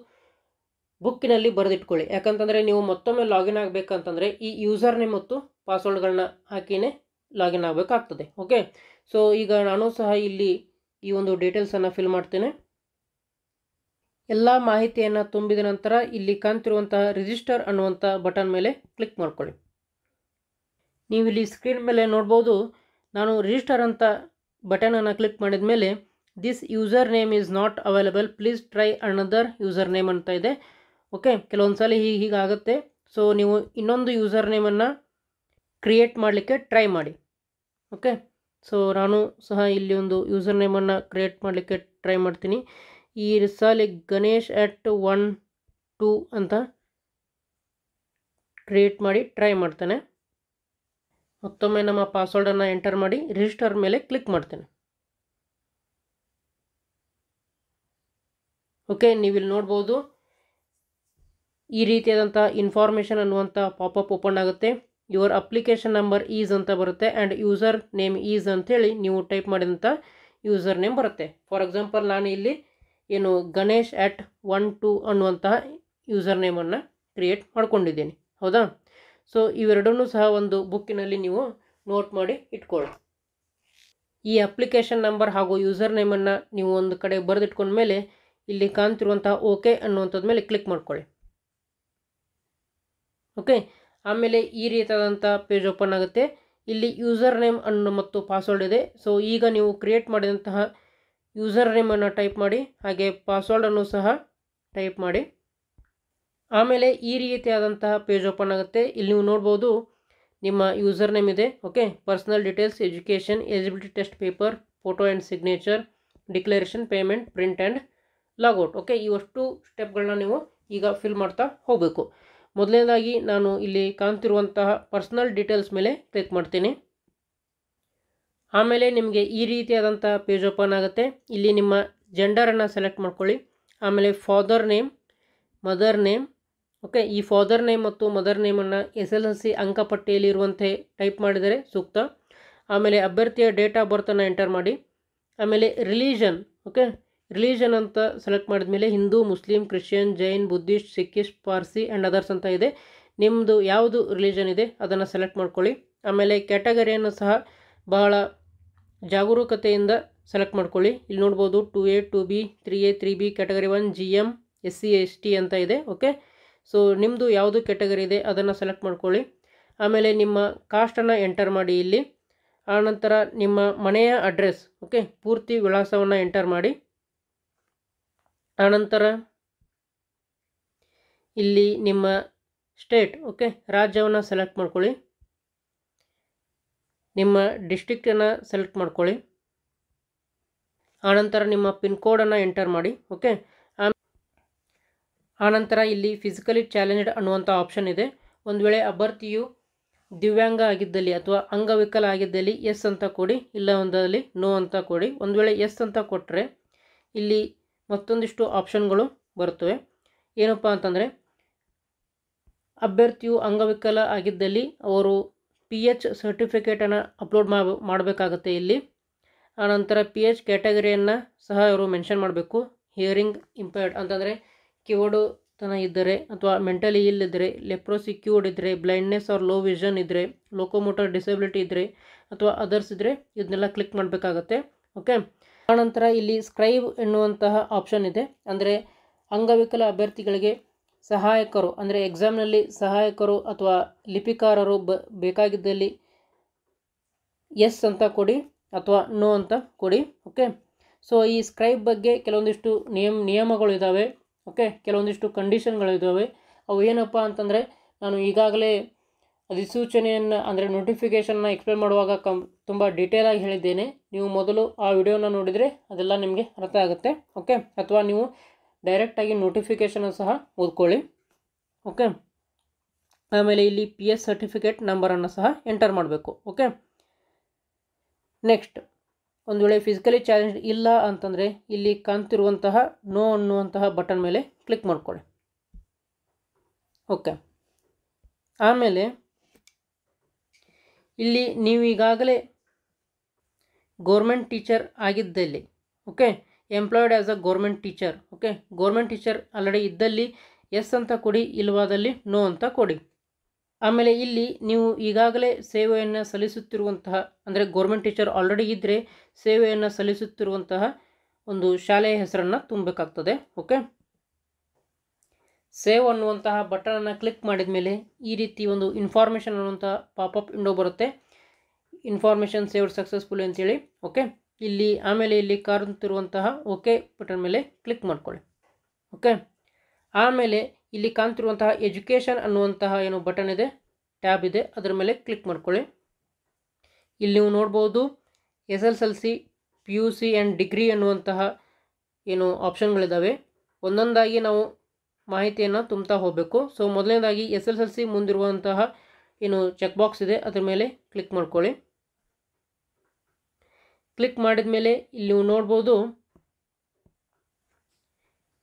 ಬುಕ್ಕಿನಲ್ಲಿ ಬರೆದಿಟ್ಕೊಳ್ಳಿ. ಯಾಕಂತಂದರೆ ನೀವು ಮತ್ತೊಮ್ಮೆ ಲಾಗಿನ್ ಆಗಬೇಕಂತಂದರೆ ಈ ಯೂಸರ್ ನೇಮ್ ಮತ್ತು ಪಾಸ್ವರ್ಡ್ಗಳನ್ನ ಹಾಕಿನೇ ಲಾಗಿನ್ ಆಗಬೇಕಾಗ್ತದೆ. ಓಕೆ, ಸೊ ಈಗ ನಾನು ಸಹ ಇಲ್ಲಿ ಈ ಒಂದು ಡೀಟೇಲ್ಸನ್ನು ಫಿಲ್ ಮಾಡ್ತೇನೆ. ಎಲ್ಲ ಮಾಹಿತಿಯನ್ನು ತುಂಬಿದ ನಂತರ ಇಲ್ಲಿ ಕಾಣ್ತಿರುವಂತಹ ರಿಜಿಸ್ಟರ್ ಅನ್ನುವಂಥ ಬಟನ್ ಮೇಲೆ ಕ್ಲಿಕ್ ಮಾಡ್ಕೊಳ್ಳಿ. ನೀವು ಇಲ್ಲಿ ಸ್ಕ್ರೀನ್ ಮೇಲೆ ನೋಡ್ಬೋದು, ನಾನು ರಿಜಿಸ್ಟರ್ ಅಂತ ಬಟನನ್ನು ಕ್ಲಿಕ್ ಮಾಡಿದ ಮೇಲೆ this user name is not available, please try another user name ಅಂತ ಇದೆ. ಓಕೆ, ಕೆಲವೊಂದು ಸಲ ಹೀಗಾಗುತ್ತೆ. ಸೊ ನೀವು ಇನ್ನೊಂದು ಯೂಸರ್ ನೇಮನ್ನು ಕ್ರಿಯೇಟ್ ಮಾಡಲಿಕ್ಕೆ ಟ್ರೈ ಮಾಡಿ. ಓಕೆ, ಸೊ ನಾನು ಸಹ ಇಲ್ಲಿ ಒಂದು ಯೂಸರ್ ನೇಮನ್ನು ಕ್ರಿಯೇಟ್ ಮಾಡಲಿಕ್ಕೆ ಟ್ರೈ ಮಾಡ್ತೀನಿ. ಈ ಸಾಲಿ ಗಣೇಶ್ @1 2 ಅಂತ ಕ್ರಿಯೇಟ್ ಮಾಡಿ ಟ್ರೈ ಮಾಡ್ತೇನೆ. ಮತ್ತೊಮ್ಮೆ ನಮ್ಮ ಪಾಸ್ವರ್ಡನ್ನು ಎಂಟರ್ ಮಾಡಿ ರಿಜಿಸ್ಟರ್ ಮೇಲೆ ಕ್ಲಿಕ್ ಮಾಡ್ತೇನೆ. ಓಕೆ, ನೀವಿಲ್ಲಿ ನೋಡ್ಬೋದು ಈ ರೀತಿಯಾದಂಥ ಇನ್ಫಾರ್ಮೇಷನ್ ಅನ್ನುವಂಥ ಪಾಪಪ್ ಓಪನ್ ಆಗುತ್ತೆ. ಯುವರ್ ಅಪ್ಲಿಕೇಶನ್ ನಂಬರ್ ಈಸ್ ಅಂತ ಬರುತ್ತೆ ಆ್ಯಂಡ್ ಯೂಸರ್ ನೇಮ್ ಈಸ್ ಅಂಥೇಳಿ ನೀವು ಟೈಪ್ ಮಾಡಿದಂಥ ಯೂಸರ್ ನೇಮ್ ಬರುತ್ತೆ. ಫಾರ್ ಎಕ್ಸಾಂಪಲ್ ನಾನು ಇಲ್ಲಿ ಏನು ಗಣೇಶ್ @12 ಅನ್ನುವಂತಹ ಯೂಸರ್ ನೇಮನ್ನು ಕ್ರಿಯೇಟ್ ಮಾಡ್ಕೊಂಡಿದ್ದೀನಿ. ಹೌದಾ? ಸೊ ಇವೆರಡನ್ನೂ ಸಹ ಒಂದು ಬುಕ್ಕಿನಲ್ಲಿ ನೀವು ನೋಟ್ ಮಾಡಿ ಇಟ್ಕೊಳ್ಳಿ. ಈ ಅಪ್ಲಿಕೇಶನ್ ನಂಬರ್ ಹಾಗೂ ಯೂಸರ್ ನೇಮನ್ನು ನೀವು ಒಂದು ಕಡೆ ಬರೆದಿಟ್ಕೊಂಡ್ಮೇಲೆ ಇಲ್ಲಿ ಕಾಣ್ತಿರುವಂತಹ ಓಕೆ ಅನ್ನುವಂಥದ್ದು ಮೇಲೆ ಕ್ಲಿಕ್ ಮಾಡ್ಕೊಳ್ಳಿ. ಓಕೆ, ಆಮೇಲೆ ಈ ರೀತಿಯಾದಂಥ ಪೇಜ್ ಓಪನ್ ಆಗುತ್ತೆ. ಇಲ್ಲಿ ಯೂಸರ್ ನೇಮ್ ಅನ್ನು ಮತ್ತು ಪಾಸ್ವರ್ಡ್ ಇದೆ. ಸೊ ಈಗ ನೀವು ಕ್ರಿಯೇಟ್ ಮಾಡಿದಂತಹ ಯೂಸರ್ ನೇಮನ್ನು ಟೈಪ್ ಮಾಡಿ, ಹಾಗೆ ಪಾಸ್ವರ್ಡನ್ನು ಸಹ ಟೈಪ್ ಮಾಡಿ. ಆಮೇಲೆ ಈ ರೀತಿಯಾದಂತಹ ಪೇಜ್ ಓಪನ್ ಆಗುತ್ತೆ. ಇಲ್ಲಿ ನೀವು ನೋಡ್ಬೋದು ನಿಮ್ಮ ಯೂಸರ್ ನೇಮ್ ಇದೆ. Okay, personal details, education, eligibility test paper, photo and signature, declaration, payment, print and logout. Okay, ಇವಷ್ಟು ಸ್ಟೆಪ್ಗಳನ್ನ ನೀವು ಈಗ ಫಿಲ್ ಮಾಡ್ತಾ ಹೋಗಬೇಕು. ಮೊದಲನೇದಾಗಿ ನಾನು ಇಲ್ಲಿ ಕಾಣ್ತಿರುವಂತಹ ಪರ್ಸನಲ್ ಡೀಟೇಲ್ಸ್ ಮೇಲೆ ಕ್ಲಿಕ್ ಮಾಡ್ತೀನಿ. ಆಮೇಲೆ ನಿಮಗೆ ಈ ರೀತಿಯಾದಂಥ ಪೇಜ್ ಓಪನ್ ಆಗುತ್ತೆ. ಇಲ್ಲಿ ನಿಮ್ಮ ಜೆಂಡರನ್ನು ಸೆಲೆಕ್ಟ್ ಮಾಡ್ಕೊಳ್ಳಿ. ಆಮೇಲೆ father name, mother name. Okay, ಈ ಫಾದರ್ ನೇಮ್ ಮತ್ತು ಮದರ್ ನೇಮನ್ನು SSLC ಅಂಕಪಟ್ಟಿಯಲ್ಲಿ ಇರುವಂತೆ ಟೈಪ್ ಮಾಡಿದರೆ ಸೂಕ್ತ. ಆಮೇಲೆ ಅಭ್ಯರ್ಥಿಯ ಡೇಟ್ ಆಫ್ ಬರ್ತನ್ನು ಎಂಟರ್ ಮಾಡಿ. ಆಮೇಲೆ ರಿಲಿಜನ್, ಓಕೆ, ರಿಲಿಜನ್ ಅಂತ ಸೆಲೆಕ್ಟ್ ಮಾಡಿದ ಮೇಲೆ Hindu, Muslim, Christian, Jain, Buddhist, ಸಿಕ್ಕಿಸ್ಟ್, ಪಾರ್ಸಿ ಆ್ಯಂಡ್ ಅದರ್ಸ್ ಅಂತ ಇದೆ. ನಿಮ್ಮದು ಯಾವುದು ರಿಲಿಜನ್ ಇದೆ ಅದನ್ನು ಸೆಲೆಕ್ಟ್ ಮಾಡ್ಕೊಳ್ಳಿ. ಆಮೇಲೆ ಕ್ಯಾಟಗರಿಯನ್ನು ಸಹ ಬಹಳ ಜಾಗರೂಕತೆಯಿಂದ ಸೆಲೆಕ್ಟ್ ಮಾಡ್ಕೊಳ್ಳಿ. ಇಲ್ಲಿ ನೋಡ್ಬೋದು 2A, 2B, 3A, 3B, category 1, GM, SC, ST ಅಂತ ಇದೆ. ಓಕೆ, ಸೊ ನಿಮ್ಮದು ಯಾವುದು ಕ್ಯಾಟಗರಿ ಇದೆ ಅದನ್ನು ಸೆಲೆಕ್ಟ್ ಮಾಡ್ಕೊಳ್ಳಿ. ಆಮೇಲೆ ನಿಮ್ಮ ಕಾಸ್ಟನ್ನು ಎಂಟರ್ ಮಾಡಿ ಇಲ್ಲಿ. ಆನಂತರ ನಿಮ್ಮ ಮನೆಯ ಅಡ್ರೆಸ್, ಓಕೆ, ಪೂರ್ತಿ ವಿಳಾಸವನ್ನು ಎಂಟರ್ ಮಾಡಿ. ಆನಂತರ ಇಲ್ಲಿ ನಿಮ್ಮ ಸ್ಟೇಟ್, ಓಕೆ, ರಾಜ್ಯವನ್ನು ಸೆಲೆಕ್ಟ್ ಮಾಡ್ಕೊಳ್ಳಿ. ನಿಮ್ಮ ಡಿಸ್ಟ್ರಿಕ್ಟನ್ನು ಸೆಲೆಕ್ಟ್ ಮಾಡ್ಕೊಳ್ಳಿ. ಆನಂತರ ನಿಮ್ಮ ಪಿನ್ ಕೋಡನ್ನು ಎಂಟರ್ ಮಾಡಿ. ಓಕೆ, ಆನಂತರ ಇಲ್ಲಿ ಫಿಸಿಕಲಿ ಚಾಲೆಂಜ್ಡ್ ಅನ್ನುವಂಥ ಆಪ್ಷನ್ ಇದೆ. ಒಂದು ವೇಳೆ ಅಭ್ಯರ್ಥಿಯು ದಿವ್ಯಾಂಗ ಆಗಿದ್ದಲ್ಲಿ ಅಥವಾ ಅಂಗವಿಕಲ ಆಗಿದ್ದಲ್ಲಿ ಎಸ್ ಅಂತ ಕೊಡಿ, ಇಲ್ಲ ಒಂದಲ್ಲಿ ನೋ ಅಂತ ಕೊಡಿ. ಒಂದು ವೇಳೆ ಎಸ್ ಅಂತ ಕೊಟ್ಟರೆ ಇಲ್ಲಿ ಮತ್ತೊಂದಿಷ್ಟು ಆಪ್ಷನ್ಗಳು ಬರುತ್ತವೆ. ಏನಪ್ಪ ಅಂತಂದರೆ, ಅಭ್ಯರ್ಥಿಯು ಅಂಗವಿಕಲ ಆಗಿದ್ದಲ್ಲಿ ಅವರು PH ಸರ್ಟಿಫಿಕೇಟನ್ನು ಅಪ್ಲೋಡ್ ಮಾಡಬೇಕಾಗುತ್ತೆ ಇಲ್ಲಿ. ಆನಂತರ PH ಕ್ಯಾಟಗರಿಯನ್ನು ಸಹ ಅವರು ಮೆನ್ಷನ್ ಮಾಡಬೇಕು. ಹಿಯರಿಂಗ್ ಇಂಪೇರ್ಡ್ ಅಂತಂದರೆ ಕಿವಡುತನ ಇದ್ದರೆ ಅಥವಾ ಮೆಂಟಲಿ ಇಲ್ಲಿದ್ದರೆ, ಲೆಪ್ರೋಸಿ ಕ್ಯೂರ್ಡ್ ಇದ್ದರೆ, ಬ್ಲೈಂಡ್ನೆಸ್ ಆರ್ ಲೋ ವಿಷನ್ ಇದ್ದರೆ, ಲೋಕೋಮೋಟರ್ ಡಿಸಬಿಲಿಟಿ ಇದ್ದರೆ ಅಥವಾ ಅದರ್ಸ್ ಇದ್ದರೆ ಇದನ್ನೆಲ್ಲ ಕ್ಲಿಕ್ ಮಾಡಬೇಕಾಗತ್ತೆ. ಓಕೆ, ಆನಂತರ ಇಲ್ಲಿ ಸ್ಕ್ರೈಬ್ ಎನ್ನುವಂತಹ ಆಪ್ಷನ್ ಇದೆ. ಅಂದರೆ ಅಂಗವಿಕಲ ಅಭ್ಯರ್ಥಿಗಳಿಗೆ ಸಹಾಯಕರು, ಅಂದರೆ ಎಕ್ಸಾಮ್ನಲ್ಲಿ ಸಹಾಯಕರು ಅಥವಾ ಲಿಪಿಕಾರರು ಬೇಕಾಗಿದ್ದಲ್ಲಿ ಎಸ್ ಅಂತ ಕೊಡಿ ಅಥವಾ ನೋ ಅಂತ ಕೊಡಿ. ಓಕೆ, ಸೊ ಈ ಸ್ಕ್ರೈಬ್ ಬಗ್ಗೆ ಕೆಲವೊಂದಿಷ್ಟು ನಿಯಮಗಳು ಇದ್ದಾವೆ. ಓಕೆ, ಕೆಲವೊಂದಿಷ್ಟು ಕಂಡೀಷನ್ಗಳಿದ್ದಾವೆ. ಅವು ಏನಪ್ಪ ಅಂತಂದರೆ, ನಾನು ಈಗಾಗಲೇ ಅಧಿಸೂಚನೆಯನ್ನು ಅಂದರೆ ನೋಟಿಫಿಕೇಷನ್ನ ಎಕ್ಸ್ಪ್ಲೇನ್ ಮಾಡುವಾಗ ತುಂಬ ಡೀಟೇಲಾಗಿ ಹೇಳಿದ್ದೇನೆ. ನೀವು ಮೊದಲು ಆ ವಿಡಿಯೋನ ನೋಡಿದರೆ ಅದೆಲ್ಲ ನಿಮಗೆ ಅರ್ಥ ಆಗುತ್ತೆ. ಓಕೆ, ಅಥವಾ ನೀವು ಡೈರೆಕ್ಟಾಗಿ ನೋಟಿಫಿಕೇಷನ್ ಸಹ ಓದ್ಕೊಳ್ಳಿ. ಓಕೆ, ಆಮೇಲೆ ಇಲ್ಲಿ PS ಸರ್ಟಿಫಿಕೇಟ್ ನಂಬರನ್ನು ಸಹ ಎಂಟರ್ ಮಾಡಬೇಕು. ಓಕೆ, ನೆಕ್ಸ್ಟ್ ಒಂದು ವೇಳೆ ಫಿಸಿಕಲಿ ಚಾಲೆಂಜ್ ಇಲ್ಲ ಅಂತಂದರೆ ಇಲ್ಲಿ ಕಾಣ್ತಿರುವಂತಹ ನೋ ಅನ್ನುವಂತಹ ಬಟನ್ ಮೇಲೆ ಕ್ಲಿಕ್ ಮಾಡ್ಕೊಳ್ಳಿ. ಓಕೆ, ಆಮೇಲೆ ಇಲ್ಲಿ ನೀವು ಈಗಾಗಲೇ ಗೌರ್ಮೆಂಟ್ ಟೀಚರ್ ಆಗಿದ್ದಲ್ಲಿ, okay, employed as a government teacher, okay, government teacher already ಇದ್ದಲ್ಲಿ ಎಸ್ ಅಂತ ಕೊಡಿ, ಇಲ್ಲವಾದಲ್ಲಿ ನೋ ಅಂತ ಕೊಡಿ. ಆಮೇಲೆ ಇಲ್ಲಿ ನೀವು ಈಗಾಗಲೇ ಸೇವೆಯನ್ನು ಸಲ್ಲಿಸುತ್ತಿರುವಂತಹ, ಅಂದರೆ ಗೌರ್ಮೆಂಟ್ ಟೀಚರ್ ಆಲ್ರೆಡಿ ಇದ್ದರೆ ಸೇವೆಯನ್ನು ಸಲ್ಲಿಸುತ್ತಿರುವಂತಹ ಒಂದು ಶಾಲೆಯ ಹೆಸರನ್ನು ತುಂಬಬೇಕಾಗ್ತದೆ. ಓಕೆ, ಸೇವ್ ಅನ್ನುವಂತಹ ಬಟನನ್ನು ಕ್ಲಿಕ್ ಮಾಡಿದ ಮೇಲೆ ಈ ರೀತಿ ಒಂದು ಇನ್ಫಾರ್ಮೇಷನ್ ಅನ್ನುವಂತಹ ಪಾಪಪ್ ವಿಂಡೋ ಬರುತ್ತೆ. ಇನ್ಫಾರ್ಮೇಷನ್ ಸೇವ್ಡ್ ಸಕ್ಸಸ್ಫುಲಿ ಅಂತೇಳಿ. ಓಕೆ, ಇಲ್ಲಿ ಆಮೇಲೆ ಇಲ್ಲಿ ಕಾಣ್ತಿರುವಂತಹ ಓಕೆ ಬಟನ್ ಮೇಲೆ ಕ್ಲಿಕ್ ಮಾಡ್ಕೊಳ್ಳಿ. ಓಕೆ, ಆಮೇಲೆ ಇಲ್ಲಿ ಕಾಣ್ತಿರುವಂತಹ ಎಜುಕೇಷನ್ ಅನ್ನುವಂತಹ ಏನು ಬಟನ್ ಇದೆ, ಟ್ಯಾಬ್ ಇದೆ, ಅದರ ಮೇಲೆ ಕ್ಲಿಕ್ ಮಾಡ್ಕೊಳ್ಳಿ. ಇಲ್ಲಿ ನೀವು ನೋಡ್ಬೋದು SSLC, PUC ಆ್ಯಂಡ್ ಡಿಗ್ರಿ ಅನ್ನುವಂತಹ ಏನು ಆಪ್ಷನ್ಗಳಿದ್ದಾವೆ. ಒಂದೊಂದಾಗಿ ನಾವು ಮಾಹಿತಿಯನ್ನು ತುಂಬ್ತಾ ಹೋಗಬೇಕು. ಸೊ ಮೊದಲನೇದಾಗಿ SSLC ಮುಂದಿರುವಂತಹ ಏನು ಚೆಕ್ ಬಾಕ್ಸ್ ಇದೆ ಅದರ ಮೇಲೆ ಕ್ಲಿಕ್ ಮಾಡ್ಕೊಳ್ಳಿ. ಕ್ಲಿಕ್ ಮಾಡಿದ ಮೇಲೆ ಇಲ್ಲಿ ನೀವು ನೋಡ್ಬೋದು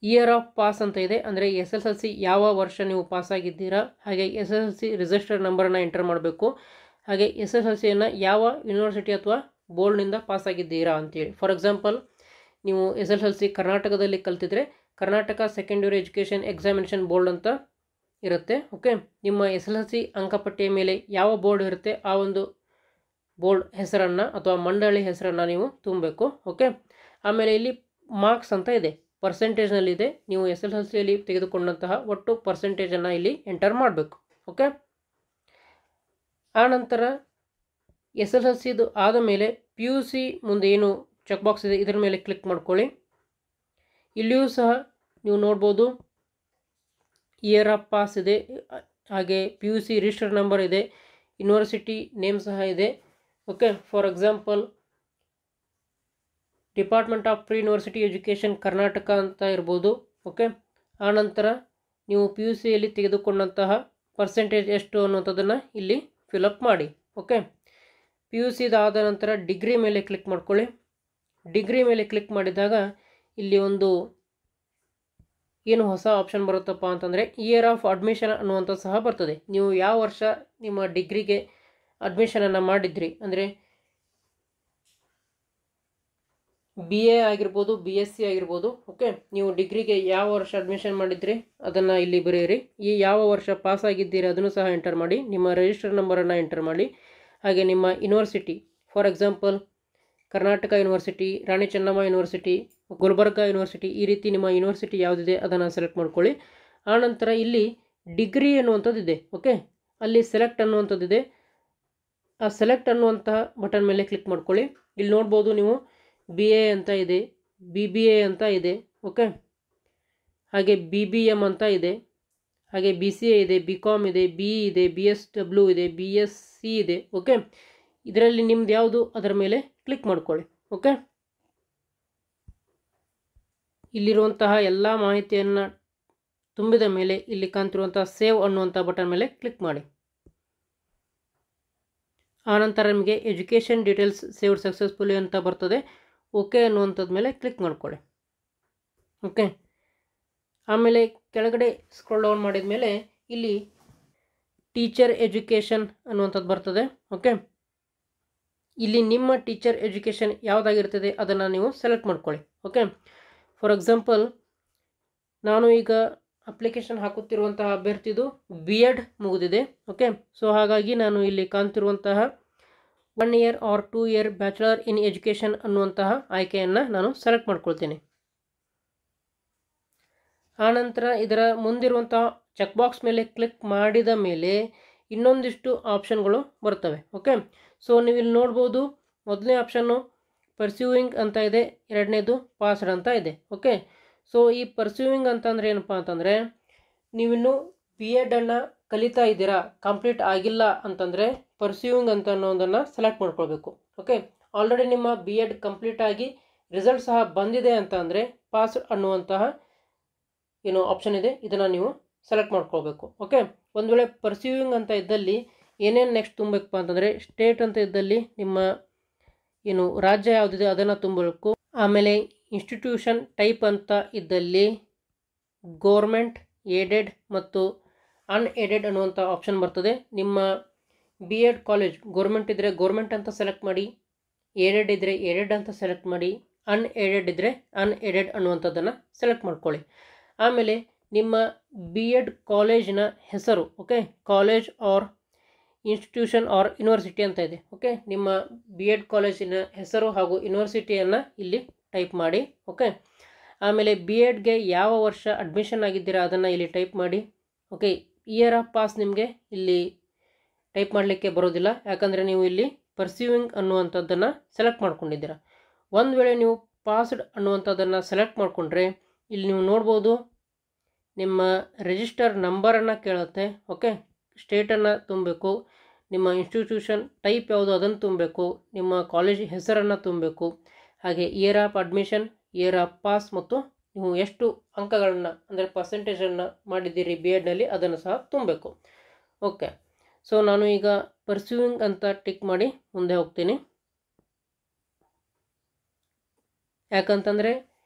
ಇಯರ್ ಆಫ್ ಪಾಸ್ ಅಂತ ಇದೆ. ಅಂದರೆ SSLC ಯಾವ ವರ್ಷ ನೀವು ಪಾಸಾಗಿದ್ದೀರಾ, ಹಾಗೆ SSLC ರಿಜಿಸ್ಟರ್ ನಂಬರನ್ನು ಎಂಟರ್ ಮಾಡಬೇಕು. ಹಾಗೆ SSLCಯನ್ನು ಯಾವ ಯೂನಿವರ್ಸಿಟಿ ಅಥವಾ ಬೋರ್ಡ್ನಿಂದ ಪಾಸಾಗಿದ್ದೀರಾ ಅಂತೇಳಿ. ಫಾರ್ ಎಕ್ಸಾಂಪಲ್, ನೀವು SSLC ಕರ್ನಾಟಕದಲ್ಲಿ ಕಲ್ತಿದ್ರೆ Karnataka secondary education examination board ಅಂತ ಇರುತ್ತೆ. ಓಕೆ, ನಿಮ್ಮ SSLC ಅಂಕಪಟ್ಟಿಯ ಮೇಲೆ ಯಾವ ಬೋರ್ಡ್ ಇರುತ್ತೆ ಆ ಒಂದು ಬೋರ್ಡ್ ಹೆಸರನ್ನು ಅಥವಾ ಮಂಡಳಿ ಹೆಸರನ್ನು ನೀವು ತುಂಬಬೇಕು. ಓಕೆ, ಆಮೇಲೆ ಇಲ್ಲಿ ಮಾರ್ಕ್ಸ್ ಅಂತ ಇದೆ, ಪರ್ಸೆಂಟೇಜ್ನಲ್ಲಿದೆ. ನೀವು SSLCಯಲ್ಲಿ ತೆಗೆದುಕೊಂಡಂತಹ ಒಟ್ಟು ಪರ್ಸೆಂಟೇಜನ್ನು ಇಲ್ಲಿ ಎಂಟರ್ ಮಾಡಬೇಕು. ಓಕೆ, ಆನಂತರ SSLCದು ಆದ ಮೇಲೆ PUC ಮುಂದೆ ಏನು ಚೆಕ್ ಬಾಕ್ಸ್ ಇದೆ ಇದರ ಮೇಲೆ ಕ್ಲಿಕ್ ಮಾಡ್ಕೊಳ್ಳಿ. ಇಲ್ಲಿಯೂ ಸಹ ನೀವು ನೋಡ್ಬೋದು ಇಯರ್ ಆಫ್ ಪಾಸ್ ಇದೆ, ಹಾಗೆ PUC ರಿಜಿಸ್ಟರ್ ನಂಬರ್ ಇದೆ, ಯೂನಿವರ್ಸಿಟಿ ನೇಮ್ ಸಹ ಇದೆ. Okay, for example department of pre university education Karnataka ಅಂತ ಇರ್ಬೋದು. ಓಕೆ, ಆನಂತರ ನೀವು ಪಿ ಯು ಸಿಯಲ್ಲಿ ತೆಗೆದುಕೊಂಡಂತಹ ಪರ್ಸೆಂಟೇಜ್ ಎಷ್ಟು ಅನ್ನುವಂಥದ್ದನ್ನು ಇಲ್ಲಿ ಫಿಲಪ್ ಮಾಡಿ. ಓಕೆ, ಪಿ ಯು ಸಿದಾದ ನಂತರ ಡಿಗ್ರಿ ಮೇಲೆ ಕ್ಲಿಕ್ ಮಾಡ್ಕೊಳ್ಳಿ. ಡಿಗ್ರಿ ಮೇಲೆ ಕ್ಲಿಕ್ ಮಾಡಿದಾಗ ಇಲ್ಲಿ ಒಂದು ಏನು ಹೊಸ ಆಪ್ಷನ್ ಬರುತ್ತಪ್ಪ ಅಂತಂದರೆ ಇಯರ್ ಆಫ್ ಅಡ್ಮಿಷನ್ ಅನ್ನುವಂಥ ಸಹ ಬರ್ತದೆ. ನೀವು ಯಾವ ವರ್ಷ ನಿಮ್ಮ ಡಿಗ್ರಿಗೆ ಅಡ್ಮಿಷನನ್ನು ಮಾಡಿದ್ರಿ, ಅಂದರೆ ಬಿ ಎ ಆಗಿರ್ಬೋದು, ಬಿ ಎಸ್ ಸಿ ಆಗಿರ್ಬೋದು. ಓಕೆ, ನೀವು ಡಿಗ್ರಿಗೆ ಯಾವ ವರ್ಷ ಅಡ್ಮಿಷನ್ ಮಾಡಿದ್ರಿ ಅದನ್ನು ಇಲ್ಲಿ ಬರೆಯಿರಿ. ಈ ಯಾವ ವರ್ಷ ಪಾಸ್ ಆಗಿದ್ದೀರಿ ಅದನ್ನು ಸಹ ಎಂಟರ್ ಮಾಡಿ. ನಿಮ್ಮ ರಿಜಿಸ್ಟರ್ ನಂಬರನ್ನು ಎಂಟರ್ ಮಾಡಿ. ಹಾಗೆ ನಿಮ್ಮ university, for example Karnataka university, Rani Chennamma university, Gulbarga university, ಈ ರೀತಿ ನಿಮ್ಮ ಯೂನಿವರ್ಸಿಟಿ ಯಾವುದಿದೆ ಅದನ್ನು ಸೆಲೆಕ್ಟ್ ಮಾಡ್ಕೊಳ್ಳಿ. ಆನಂತರ ಇಲ್ಲಿ ಡಿಗ್ರಿ ಅನ್ನುವಂಥದ್ದಿದೆ. ಓಕೆ, ಅಲ್ಲಿ ಸೆಲೆಕ್ಟ್ ಅನ್ನುವಂಥದ್ದಿದೆ. ಆ ಸೆಲೆಕ್ಟ್ ಅನ್ನುವಂತಹ ಬಟನ್ ಮೇಲೆ ಕ್ಲಿಕ್ ಮಾಡ್ಕೊಳ್ಳಿ. ಇಲ್ಲಿ ನೋಡ್ಬೋದು ನೀವು ಬಿ ಎ ಅಂತ ಇದೆ, ಬಿ ಬಿ ಎ ಅಂತ ಇದೆ. ಓಕೆ, ಹಾಗೆ ಬಿ ಬಿ ಎಮ್ ಅಂತ ಇದೆ, ಹಾಗೆ ಬಿ ಸಿ ಎ ಇದೆ, ಬಿ ಕಾಮ್ ಇದೆ, ಬಿ ಇ ಇದೆ, ಬಿ ಎಸ್ ಡಬ್ಲ್ಯೂ ಇದೆ, ಬಿ ಎಸ್ ಸಿ ಇದೆ. ಓಕೆ, ಇದರಲ್ಲಿ ನಿಮ್ದು ಯಾವುದು ಅದರ ಮೇಲೆ ಕ್ಲಿಕ್ ಮಾಡ್ಕೊಳ್ಳಿ. ಓಕೆ, ಇಲ್ಲಿರುವಂತಹ ಎಲ್ಲ ಮಾಹಿತಿಯನ್ನು ತುಂಬಿದ ಮೇಲೆ ಇಲ್ಲಿ ಕಾಣ್ತಿರುವಂತಹ ಸೇವ್ ಅನ್ನುವಂಥ ಬಟನ್ ಮೇಲೆ ಕ್ಲಿಕ್ ಮಾಡಿ. ಆನಂತರ ನಿಮಗೆ ಎಜುಕೇಷನ್ ಡೀಟೇಲ್ಸ್ ಸೇವ್ಡ್ ಸಕ್ಸಸ್ಫುಲಿ ಅಂತ ಬರ್ತದೆ. ಓಕೆ ಅನ್ನುವಂಥದ್ದು ಮೇಲೆ ಕ್ಲಿಕ್ ಮಾಡ್ಕೊಳ್ಳಿ. ಓಕೆ, ಆಮೇಲೆ ಕೆಳಗಡೆ ಸ್ಕ್ರೋಲ್ ಡೌನ್ ಮಾಡಿದ ಮೇಲೆ ಇಲ್ಲಿ ಟೀಚರ್ ಎಜುಕೇಷನ್ ಅನ್ನುವಂಥದ್ದು ಬರ್ತದೆ. ಓಕೆ, ಇಲ್ಲಿ ನಿಮ್ಮ ಟೀಚರ್ ಎಜುಕೇಷನ್ ಯಾವುದಾಗಿರ್ತದೆ ಅದನ್ನು ನೀವು ಸೆಲೆಕ್ಟ್ ಮಾಡ್ಕೊಳ್ಳಿ. ಓಕೆ, ಫಾರ್ ಎಕ್ಸಾಂಪಲ್ ನಾನು ಈಗ ಅಪ್ಲಿಕೇಶನ್ ಹಾಕುತ್ತಿರುವಂತಹ ಅಭ್ಯರ್ಥಿದು ಬಿ ಎಡ್ ಮುಗಿದಿದೆ. ಓಕೆ, ಸೊ ಹಾಗಾಗಿ ನಾನು ಇಲ್ಲಿ ಕಾಣ್ತಿರುವಂತಹ 1 year or 2 year bachelor in education ಅನ್ನುವಂತಹ ಆಯ್ಕೆಯನ್ನು ನಾನು ಸೆಲೆಕ್ಟ್ ಮಾಡ್ಕೊಳ್ತೀನಿ. ಆನಂತರ ಇದರ ಮುಂದಿರುವಂತಹ ಚೆಕ್ ಬಾಕ್ಸ್ ಮೇಲೆ ಕ್ಲಿಕ್ ಮಾಡಿದ ಮೇಲೆ ಇನ್ನೊಂದಿಷ್ಟು ಆಪ್ಷನ್ಗಳು ಬರ್ತವೆ. ಓಕೆ, ಸೊ ನೀವು ಇಲ್ಲಿ ನೋಡ್ಬೋದು, ಮೊದಲನೇ ಆಪ್ಷನ್ನು ಪರ್ಸ್ಯೂವಿಂಗ್ ಅಂತ ಇದೆ, ಎರಡನೇದು ಪಾಸ್ಡ್ ಅಂತ ಇದೆ. ಓಕೆ, ಸೊ ಈ ಪರ್ಸ್ಯೂವಿಂಗ್ ಅಂತಂದರೆ ಏನಪ್ಪ ಅಂತಂದರೆ ನೀವಿನ್ನು ಬಿ ಎಡನ್ನು ಕಲಿತಾ ಇದ್ದೀರಾ, ಕಂಪ್ಲೀಟ್ ಆಗಿಲ್ಲ ಅಂತಂದರೆ ಪರ್ಸ್ಯೂವಿಂಗ್ ಅಂತ ಅನ್ನೋದನ್ನು ಸೆಲೆಕ್ಟ್ ಮಾಡ್ಕೊಳ್ಬೇಕು. ಓಕೆ, ಆಲ್ರೆಡಿ ನಿಮ್ಮ ಬಿ ಎಡ್ ಕಂಪ್ಲೀಟ್ ಆಗಿ ರಿಸಲ್ಟ್ ಸಹ ಬಂದಿದೆ ಅಂತ ಅಂದರೆ ಪಾಸ್ಡ್ ಅನ್ನುವಂತಹ ಏನು ಆಪ್ಷನ್ ಇದೆ ಇದನ್ನು ನೀವು ಸೆಲೆಕ್ಟ್ ಮಾಡ್ಕೊಳ್ಬೇಕು. ಓಕೆ, ಒಂದು ವೇಳೆ ಪರ್ಸ್ಯೂವಿಂಗ್ ಅಂತ ಇದ್ದಲ್ಲಿ ಏನೇನು ನೆಕ್ಸ್ಟ್ ತುಂಬಬೇಕಪ್ಪ ಅಂತಂದರೆ ಸ್ಟೇಟ್ ಅಂತ ಇದ್ದಲ್ಲಿ ನಿಮ್ಮ ಏನು ರಾಜ್ಯ ಯಾವುದಿದೆ ಅದನ್ನು ತುಂಬಬೇಕು. ಆಮೇಲೆ ಇನ್ಸ್ಟಿಟ್ಯೂಷನ್ ಟೈಪ್ ಅಂತ ಇದ್ದಲ್ಲಿ ಗೌರ್ಮೆಂಟ್, ಏಡೆಡ್ ಮತ್ತು ಅನ್ಏಡೆಡ್ ಅನ್ನುವಂಥ ಆಪ್ಷನ್ ಬರ್ತದೆ. ನಿಮ್ಮ ಬಿ ಎಡ್ ಕಾಲೇಜ್ ಗೌರ್ಮೆಂಟ್ ಇದ್ದರೆ ಗೌರ್ಮೆಂಟ್ ಅಂತ ಸೆಲೆಕ್ಟ್ ಮಾಡಿ, ಏಡೆಡ್ ಇದ್ದರೆ ಏಡೆಡ್ ಅಂತ ಸೆಲೆಕ್ಟ್ ಮಾಡಿ, ಅನ್ಏಡೆಡ್ ಇದ್ದರೆ ಅನ್ಏಡೆಡ್ ಅನ್ನುವಂಥದ್ದನ್ನು ಸೆಲೆಕ್ಟ್ ಮಾಡ್ಕೊಳ್ಳಿ. ಆಮೇಲೆ ನಿಮ್ಮ ಬಿ ಎಡ್ ಕಾಲೇಜಿನ ಹೆಸರು, okay, college or institution or university ಅಂತ ಇದೆ. ಓಕೆ, ನಿಮ್ಮ ಬಿ ಎಡ್ ಕಾಲೇಜಿನ ಹೆಸರು ಹಾಗೂ ಯೂನಿವರ್ಸಿಟಿಯನ್ನು ಇಲ್ಲಿ ಟೈಪ್ ಮಾಡಿ. ಓಕೆ, ಆಮೇಲೆ ಬಿ ಎಡ್ಗೆ ಯಾವ ವರ್ಷ ಅಡ್ಮಿಷನ್ ಆಗಿದ್ದೀರಾ ಅದನ್ನು ಇಲ್ಲಿ ಟೈಪ್ ಮಾಡಿ. ಓಕೆ, ಇಯರ್ ಆಫ್ ಪಾಸ್ ನಿಮಗೆ ಇಲ್ಲಿ ಟೈಪ್ ಮಾಡಲಿಕ್ಕೆ ಬರೋದಿಲ್ಲ, ಯಾಕಂದರೆ ನೀವು ಇಲ್ಲಿ ಪರ್ಸ್ಯೂವಿಂಗ್ ಅನ್ನುವಂಥದ್ದನ್ನು ಸೆಲೆಕ್ಟ್ ಮಾಡ್ಕೊಂಡಿದ್ದೀರಾ. ಒಂದು ವೇಳೆ ನೀವು ಪಾಸ್ಡ್ ಅನ್ನುವಂಥದ್ದನ್ನು ಸೆಲೆಕ್ಟ್ ಮಾಡಿಕೊಂಡ್ರೆ ಇಲ್ಲಿ ನೀವು ನೋಡ್ಬೋದು ನಿಮ್ಮ ರಿಜಿಸ್ಟರ್ ನಂಬರನ್ನು ಕೇಳುತ್ತೆ. ಓಕೆ, ಸ್ಟೇಟನ್ನು ತುಂಬಬೇಕು, ನಿಮ್ಮ ಇನ್ಸ್ಟಿಟ್ಯೂಷನ್ ಟೈಪ್ ಯಾವುದು ಅದನ್ನು ತುಂಬಬೇಕು, ನಿಮ್ಮ ಕಾಲೇಜ್ ಹೆಸರನ್ನು ತುಂಬಬೇಕು, ಹಾಗೆ year of admission, year of pass ಮತ್ತು ನೀವು ಎಷ್ಟು ಅಂಕಗಳನ್ನು ಅಂದರೆ ಪರ್ಸೆಂಟೇಜನ್ನು ಮಾಡಿದ್ದೀರಿ ಬಿ ಎಡ್ನಲ್ಲಿ ಅದನ್ನು ಸಹ ತುಂಬಬೇಕು. ಓಕೆ, ಸೊ ನಾನು ಈಗ ಪರ್ಸ್ಯೂವಿಂಗ್ ಅಂತ ಟಿಕ್ ಮಾಡಿ ಮುಂದೆ ಹೋಗ್ತೀನಿ. ಯಾಕಂತಂದರೆ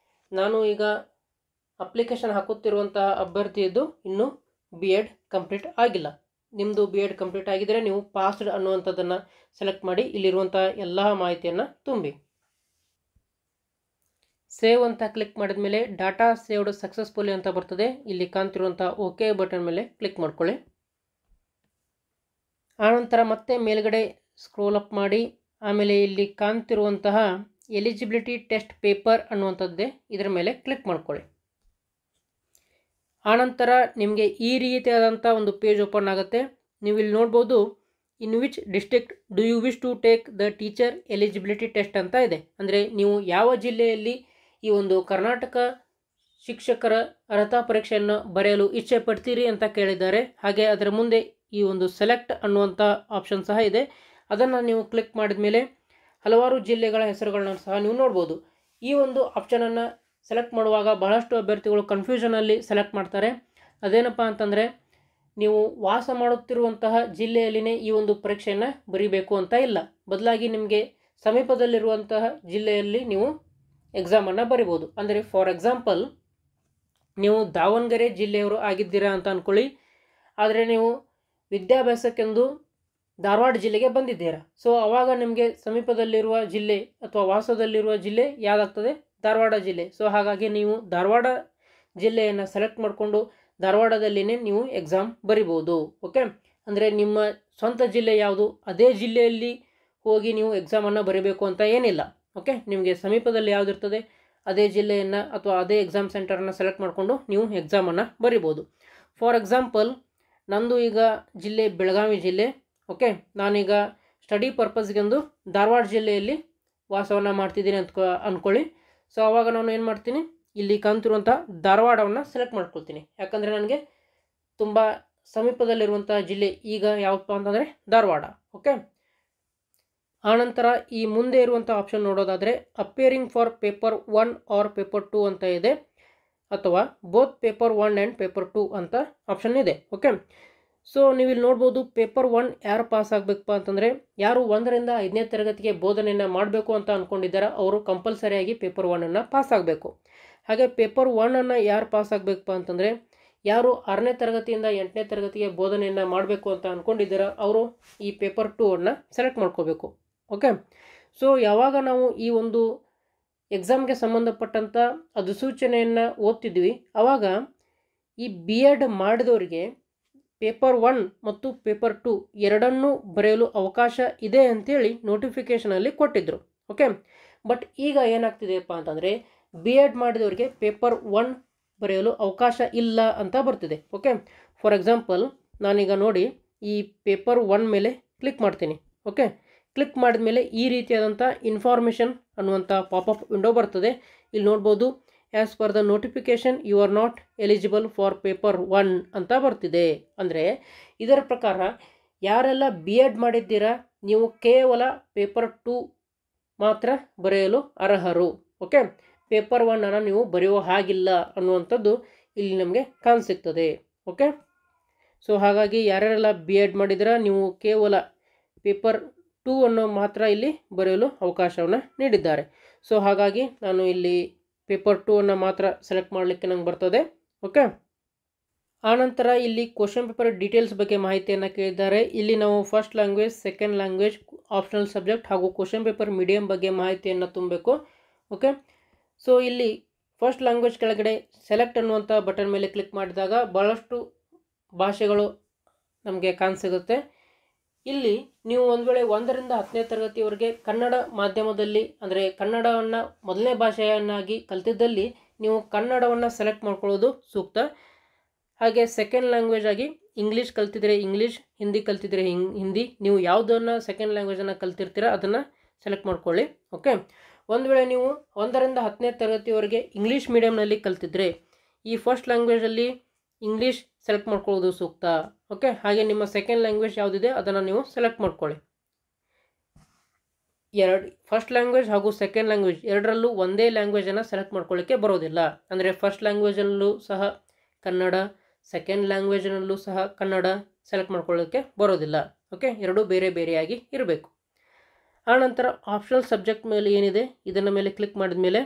ನಾನು ಈಗ ಅಪ್ಲಿಕೇಶನ್ ಹಾಕುತ್ತಿರುವಂತಹ ಅಭ್ಯರ್ಥಿಯದ್ದು ಇನ್ನೂ ಬಿ ಎಡ್ ಕಂಪ್ಲೀಟ್ ಆಗಿಲ್ಲ. ನಿಮ್ಮದು ಬಿ ಎಡ್ ಕಂಪ್ಲೀಟ್ ಆಗಿದ್ದರೆ ನೀವು ಪಾಸ್ಡ್ ಅನ್ನುವಂಥದ್ದನ್ನು ಸೆಲೆಕ್ಟ್ ಮಾಡಿ ಇಲ್ಲಿರುವಂಥ ಎಲ್ಲ ಮಾಹಿತಿಯನ್ನು ತುಂಬಿ ಸೇವ್ ಅಂತ ಕ್ಲಿಕ್ ಮಾಡಿದ ಮೇಲೆ ಡಾಟಾ ಸೇವ್ಡ್ ಸಕ್ಸಸ್ಫುಲಿ ಅಂತ ಬರ್ತದೆ. ಇಲ್ಲಿ ಕಾಣ್ತಿರುವಂಥ ಓಕೆ ಬಟನ್ ಮೇಲೆ ಕ್ಲಿಕ್ ಮಾಡ್ಕೊಳ್ಳಿ. ಆನಂತರ ಮತ್ತೆ ಮೇಲ್ಗಡೆ ಸ್ಕ್ರೋಲ್ ಅಪ್ ಮಾಡಿ ಆಮೇಲೆ ಇಲ್ಲಿ ಕಾಣ್ತಿರುವಂತಹ ಎಲಿಜಿಬಿಲಿಟಿ ಟೆಸ್ಟ್ ಪೇಪರ್ ಅನ್ನುವಂಥದ್ದೇ ಇದರ ಮೇಲೆ ಕ್ಲಿಕ್ ಮಾಡ್ಕೊಳ್ಳಿ. ಆನಂತರ ನಿಮಗೆ ಈ ರೀತಿಯಾದಂಥ ಒಂದು ಪೇಜ್ ಓಪನ್ ಆಗುತ್ತೆ. ನೀವು ಇಲ್ಲಿ ನೋಡ್ಬೋದು in which district do you wish to take the teacher eligibility test ಅಂತ ಇದೆ. ಅಂದರೆ ನೀವು ಯಾವ ಜಿಲ್ಲೆಯಲ್ಲಿ ಈ ಒಂದು ಕರ್ನಾಟಕ ಶಿಕ್ಷಕರ ಅರ್ಹತಾ ಪರೀಕ್ಷೆಯನ್ನು ಬರೆಯಲು ಇಚ್ಛೆ ಪಡ್ತೀರಿ ಅಂತ ಕೇಳಿದ್ದಾರೆ. ಹಾಗೆ ಅದರ ಮುಂದೆ ಈ ಒಂದು ಸೆಲೆಕ್ಟ್ ಅನ್ನುವಂಥ ಆಪ್ಷನ್ ಸಹ ಇದೆ. ಅದನ್ನು ನೀವು ಕ್ಲಿಕ್ ಮಾಡಿದ ಮೇಲೆ ಹಲವಾರು ಜಿಲ್ಲೆಗಳ ಹೆಸರುಗಳನ್ನ ಸಹ ನೀವು ನೋಡ್ಬೋದು. ಈ ಒಂದು ಆಪ್ಷನನ್ನು ಸೆಲೆಕ್ಟ್ ಮಾಡುವಾಗ ಬಹಳಷ್ಟು ಅಭ್ಯರ್ಥಿಗಳು ಕನ್ಫ್ಯೂಷನಲ್ಲಿ ಸೆಲೆಕ್ಟ್ ಮಾಡ್ತಾರೆ. ಅದೇನಪ್ಪ ಅಂತಂದರೆ, ನೀವು ವಾಸ ಮಾಡುತ್ತಿರುವಂತಹ ಜಿಲ್ಲೆಯಲ್ಲಿನೇ ಈ ಒಂದು ಪರೀಕ್ಷೆಯನ್ನು ಬರೀಬೇಕು ಅಂತ ಇಲ್ಲ. ಬದಲಾಗಿ ನಿಮಗೆ ಸಮೀಪದಲ್ಲಿರುವಂತಹ ಜಿಲ್ಲೆಯಲ್ಲಿ ನೀವು ಎಕ್ಸಾಮನ್ನು ಬರಿಬೋದು. ಅಂದರೆ ಫಾರ್ ಎಕ್ಸಾಂಪಲ್, ನೀವು ದಾವಣಗೆರೆ ಜಿಲ್ಲೆಯವರು ಆಗಿದ್ದೀರಾ ಅಂತ ಅಂದ್ಕೊಳ್ಳಿ. ಆದರೆ ನೀವು ವಿದ್ಯಾಭ್ಯಾಸಕ್ಕೆಂದು ಧಾರವಾಡ ಜಿಲ್ಲೆಗೆ ಬಂದಿದ್ದೀರಾ. ಸೊ ಆವಾಗ ನಿಮಗೆ ಸಮೀಪದಲ್ಲಿರುವ ಜಿಲ್ಲೆ ಅಥವಾ ವಾಸದಲ್ಲಿರುವ ಜಿಲ್ಲೆ ಯಾವುದಾಗ್ತದೆ? ಧಾರವಾಡ ಜಿಲ್ಲೆ. ಸೊ ಹಾಗಾಗಿ ನೀವು ಧಾರವಾಡ ಜಿಲ್ಲೆಯನ್ನು ಸೆಲೆಕ್ಟ್ ಮಾಡಿಕೊಂಡು ಧಾರವಾಡದಲ್ಲಿನೇ ನೀವು ಎಕ್ಸಾಮ್ ಬರಿಬೋದು. ಓಕೆ, ಅಂದರೆ ನಿಮ್ಮ ಸ್ವಂತ ಜಿಲ್ಲೆ ಯಾವುದು ಅದೇ ಜಿಲ್ಲೆಯಲ್ಲಿ ಹೋಗಿ ನೀವು ಎಕ್ಸಾಮನ್ನು ಬರೀಬೇಕು ಅಂತ ಏನಿಲ್ಲ. ಓಕೆ, ನಿಮಗೆ ಸಮೀಪದಲ್ಲಿ ಯಾವುದಿರ್ತದೆ ಅದೇ ಜಿಲ್ಲೆಯನ್ನು ಅಥವಾ ಅದೇ ಎಕ್ಸಾಮ್ ಸೆಂಟರನ್ನು ಸೆಲೆಕ್ಟ್ ಮಾಡಿಕೊಂಡು ನೀವು ಎಕ್ಸಾಮನ್ನು ಬರಿಬೋದು. ಫಾರ್ ಎಕ್ಸಾಂಪಲ್, ನಂದು ಈಗ ಜಿಲ್ಲೆ ಬೆಳಗಾವಿ ಜಿಲ್ಲೆ. ಓಕೆ, ನಾನೀಗ ಸ್ಟಡಿ ಪರ್ಪಸ್ಗೆಂದು ಧಾರವಾಡ ಜಿಲ್ಲೆಯಲ್ಲಿ ವಾಸವನ್ನು ಮಾಡ್ತಿದ್ದೀನಿ ಅಂದ್ಕೊಳ್ಳಿ. ಸೊ ಆವಾಗ ನಾನು ಏನು ಮಾಡ್ತೀನಿ, ಇಲ್ಲಿ ಕಾಣ್ತಿರುವಂಥ ಧಾರವಾಡವನ್ನು ಸೆಲೆಕ್ಟ್ ಮಾಡ್ಕೊಳ್ತೀನಿ. ಯಾಕಂದರೆ ನನಗೆ ತುಂಬ ಸಮೀಪದಲ್ಲಿರುವಂಥ ಜಿಲ್ಲೆ ಈಗ ಯಾವಪ್ಪ ಅಂತಂದರೆ ಧಾರವಾಡ. ಓಕೆ, ಆನಂತರ ಈ ಮುಂದೆ ಇರುವಂಥ ಆಪ್ಷನ್ ನೋಡೋದಾದರೆ appearing for paper 1 or paper 2 ಅಂತ ಇದೆ, ಅಥವಾ ಬೋತ್ ಪೇಪರ್ 1 ಆ್ಯಂಡ್ ಪೇಪರ್ 2 ಅಂತ ಆಪ್ಷನ್ ಇದೆ. ಓಕೆ, ಸೊ ನೀವು ಇಲ್ಲಿ ನೋಡ್ಬೋದು, ಪೇಪರ್ 1 ಯಾರು ಪಾಸ್ ಆಗಬೇಕಪ್ಪ ಅಂತಂದರೆ, ಯಾರು 1ರಿಂದ 5ನೇ ತರಗತಿಗೆ ಬೋಧನೆಯನ್ನು ಮಾಡಬೇಕು ಅಂತ ಅಂದ್ಕೊಂಡಿದ್ದಾರೆ ಅವರು ಕಂಪಲ್ಸರಿಯಾಗಿ ಪೇಪರ್ 1ಅನ್ನು ಪಾಸ್ ಆಗಬೇಕು. ಹಾಗೆ ಪೇಪರ್ 1ಅನ್ನು ಯಾರು ಪಾಸ್ ಆಗಬೇಕಪ್ಪ ಅಂತಂದರೆ, ಯಾರು 6ನೇ ತರಗತಿಯಿಂದ 8ನೇ ತರಗತಿಗೆ ಬೋಧನೆಯನ್ನು ಮಾಡಬೇಕು ಅಂತ ಅಂದ್ಕೊಂಡಿದ್ದಾರೆ ಅವರು ಈ ಪೇಪರ್ 2ಅನ್ನು ಸೆಲೆಕ್ಟ್ ಮಾಡ್ಕೋಬೇಕು. ಓಕೆ, ಸೊ ಯಾವಾಗ ನಾವು ಈ ಒಂದು ಎಕ್ಸಾಮ್ಗೆ ಸಂಬಂಧಪಟ್ಟಂಥ ಅಧಿಸೂಚನೆಯನ್ನು ಓದ್ತಿದ್ವಿ, ಆವಾಗ ಈ BEd ಮಾಡಿದವರಿಗೆ ಪೇಪರ್ 1 ಮತ್ತು ಪೇಪರ್ 2 ಎರಡನ್ನೂ ಬರೆಯಲು ಅವಕಾಶ ಇದೆ ಅಂತೇಳಿ ನೋಟಿಫಿಕೇಷನಲ್ಲಿ ಕೊಟ್ಟಿದ್ದರು. ಓಕೆ, ಬಟ್ ಈಗ ಏನಾಗ್ತಿದೆಯಪ್ಪ ಅಂತಂದರೆ, BEd ಮಾಡಿದವರಿಗೆ ಪೇಪರ್ 1 ಬರೆಯಲು ಅವಕಾಶ ಇಲ್ಲ ಅಂತ ಬರ್ತಿದೆ. ಓಕೆ, ಫಾರ್ ಎಕ್ಸಾಂಪಲ್, ನಾನೀಗ ನೋಡಿ ಈ ಪೇಪರ್ 1 ಮೇಲೆ ಕ್ಲಿಕ್ ಮಾಡ್ತೀನಿ. ಓಕೆ, ಕ್ಲಿಕ್ ಮಾಡಿದ ಮೇಲೆ ಈ ರೀತಿಯಾದಂಥ ಇನ್ಫಾರ್ಮೇಷನ್ ಅನ್ನುವಂಥ ಪಾಪಪ್ ವಿಂಡೋ ಬರ್ತದೆ. ಇಲ್ಲಿ ನೋಡ್ಬೋದು, as per the notification you are not eligible for paper 1 ಅಂತ ಬರ್ತಿದೆ. ಅಂದರೆ ಇದರ ಪ್ರಕಾರ ಯಾರೆಲ್ಲ BEd ಮಾಡಿದ್ದೀರಾ ನೀವು ಕೇವಲ ಪೇಪರ್ 2 ಮಾತ್ರ ಬರೆಯಲು ಅರ್ಹರು. ಓಕೆ, ಪೇಪರ್ 1ಅನ್ನು ನೀವು ಬರೆಯುವ ಹಾಗಿಲ್ಲ ಅನ್ನುವಂಥದ್ದು ಇಲ್ಲಿ ನಮಗೆ ಕಾಣಿಸಿಗ್ತದೆ. ಓಕೆ, ಸೊ ಹಾಗಾಗಿ ಯಾರ್ಯಾರೆಲ್ಲ BEd ಮಾಡಿದ್ದೀರಾ ನೀವು ಕೇವಲ ಪೇಪರ್ 2 ಅನ್ನು ಮಾತ್ರ ಇಲ್ಲಿ ಬರೆಯಲು ಅವಕಾಶವನ್ನು ನೀಡಿದ್ದಾರೆ. ಸೊ ಹಾಗಾಗಿ ನಾನು ಇಲ್ಲಿ ಪೇಪರ್ 2ಅನ್ನು ಮಾತ್ರ ಸೆಲೆಕ್ಟ್ ಮಾಡಲಿಕ್ಕೆ ನಂಗೆ ಬರ್ತದೆ. ಓಕೆ, ಆನಂತರ ಇಲ್ಲಿ ಕ್ವಶನ್ ಪೇಪರ್ ಡೀಟೇಲ್ಸ್ ಬಗ್ಗೆ ಮಾಹಿತಿಯನ್ನು ಕೇಳಿದ್ದಾರೆ. ಇಲ್ಲಿ ನಾವು first language, second language, optional subject ಹಾಗೂ ಕ್ವಶನ್ ಪೇಪರ್ ಮೀಡಿಯಂ ಬಗ್ಗೆ ಮಾಹಿತಿಯನ್ನು ತುಂಬಬೇಕು. ಓಕೆ, ಸೊ ಇಲ್ಲಿ ಫಸ್ಟ್ ಲ್ಯಾಂಗ್ವೇಜ್ ಕೆಳಗಡೆ ಸೆಲೆಕ್ಟ್ ಅನ್ನುವಂಥ ಬಟನ್ ಮೇಲೆ ಕ್ಲಿಕ್ ಮಾಡಿದಾಗ ಭಾಳಷ್ಟು ಭಾಷೆಗಳು ನಮಗೆ ಕಾಣಸಿಗುತ್ತೆ. ಇಲ್ಲಿ ನೀವು ಒಂದು ವೇಳೆ 1ರಿಂದ 10ನೇ ತರಗತಿಯವರೆಗೆ ಕನ್ನಡ ಮಾಧ್ಯಮದಲ್ಲಿ, ಅಂದರೆ ಕನ್ನಡವನ್ನು ಮೊದಲನೇ ಭಾಷೆಯನ್ನಾಗಿ ಕಲಿತಿದ್ದಲ್ಲಿ ನೀವು ಕನ್ನಡವನ್ನು ಸೆಲೆಕ್ಟ್ ಮಾಡ್ಕೊಳ್ಳೋದು ಸೂಕ್ತ. ಹಾಗೆ ಸೆಕೆಂಡ್ ಲ್ಯಾಂಗ್ವೇಜ್ ಆಗಿ ಇಂಗ್ಲೀಷ್ ಕಲ್ತಿದ್ರೆ ಇಂಗ್ಲೀಷ್, ಹಿಂದಿ ಕಲ್ತಿದ್ರೆ ಹಿಂದಿ, ನೀವು ಯಾವುದನ್ನು ಸೆಕೆಂಡ್ ಲ್ಯಾಂಗ್ವೇಜನ್ನು ಕಲ್ತಿರ್ತೀರ ಅದನ್ನು ಸೆಲೆಕ್ಟ್ ಮಾಡ್ಕೊಳ್ಳಿ. ಓಕೆ, ಒಂದು ವೇಳೆ ನೀವು 1ರಿಂದ 10ನೇ ತರಗತಿಯವರೆಗೆ ಇಂಗ್ಲೀಷ್ ಮೀಡಿಯಂನಲ್ಲಿ ಕಲ್ತಿದ್ರೆ ಈ ಫಸ್ಟ್ ಲ್ಯಾಂಗ್ವೇಜಲ್ಲಿ ಇಂಗ್ಲೀಷ್ ಸೆಲೆಕ್ಟ್ ಮಾಡ್ಕೊಳ್ಳೋದು ಸೂಕ್ತ. ಓಕೆ, ಹಾಗೆ ನಿಮ್ಮ ಸೆಕೆಂಡ್ ಲ್ಯಾಂಗ್ವೇಜ್ ಯಾವುದಿದೆ ಅದನ್ನು ನೀವು ಸೆಲೆಕ್ಟ್ ಮಾಡ್ಕೊಳ್ಳಿ. ಫಸ್ಟ್ ಲ್ಯಾಂಗ್ವೇಜ್ ಹಾಗೂ ಸೆಕೆಂಡ್ ಲ್ಯಾಂಗ್ವೇಜ್ ಎರಡರಲ್ಲೂ ಒಂದೇ ಲ್ಯಾಂಗ್ವೇಜನ್ನು ಸೆಲೆಕ್ಟ್ ಮಾಡ್ಕೊಳ್ಳಿಕ್ಕೆ ಬರೋದಿಲ್ಲ. ಅಂದರೆ ಫಸ್ಟ್ ಲ್ಯಾಂಗ್ವೇಜಲ್ಲೂ ಸಹ ಕನ್ನಡ, ಸೆಕೆಂಡ್ ಲ್ಯಾಂಗ್ವೇಜ್ನಲ್ಲೂ ಸಹ ಕನ್ನಡ ಸೆಲೆಕ್ಟ್ ಮಾಡ್ಕೊಳ್ಳೋಕ್ಕೆ ಬರೋದಿಲ್ಲ. ಓಕೆ, ಎರಡೂ ಬೇರೆ ಬೇರೆಯಾಗಿ ಇರಬೇಕು. ಆನಂತರ ಆಪ್ಷನಲ್ ಸಬ್ಜೆಕ್ಟ್ ಮೇಲೆ ಏನಿದೆ ಇದನ್ನ ಮೇಲೆ ಕ್ಲಿಕ್ ಮಾಡಿದ ಮೇಲೆ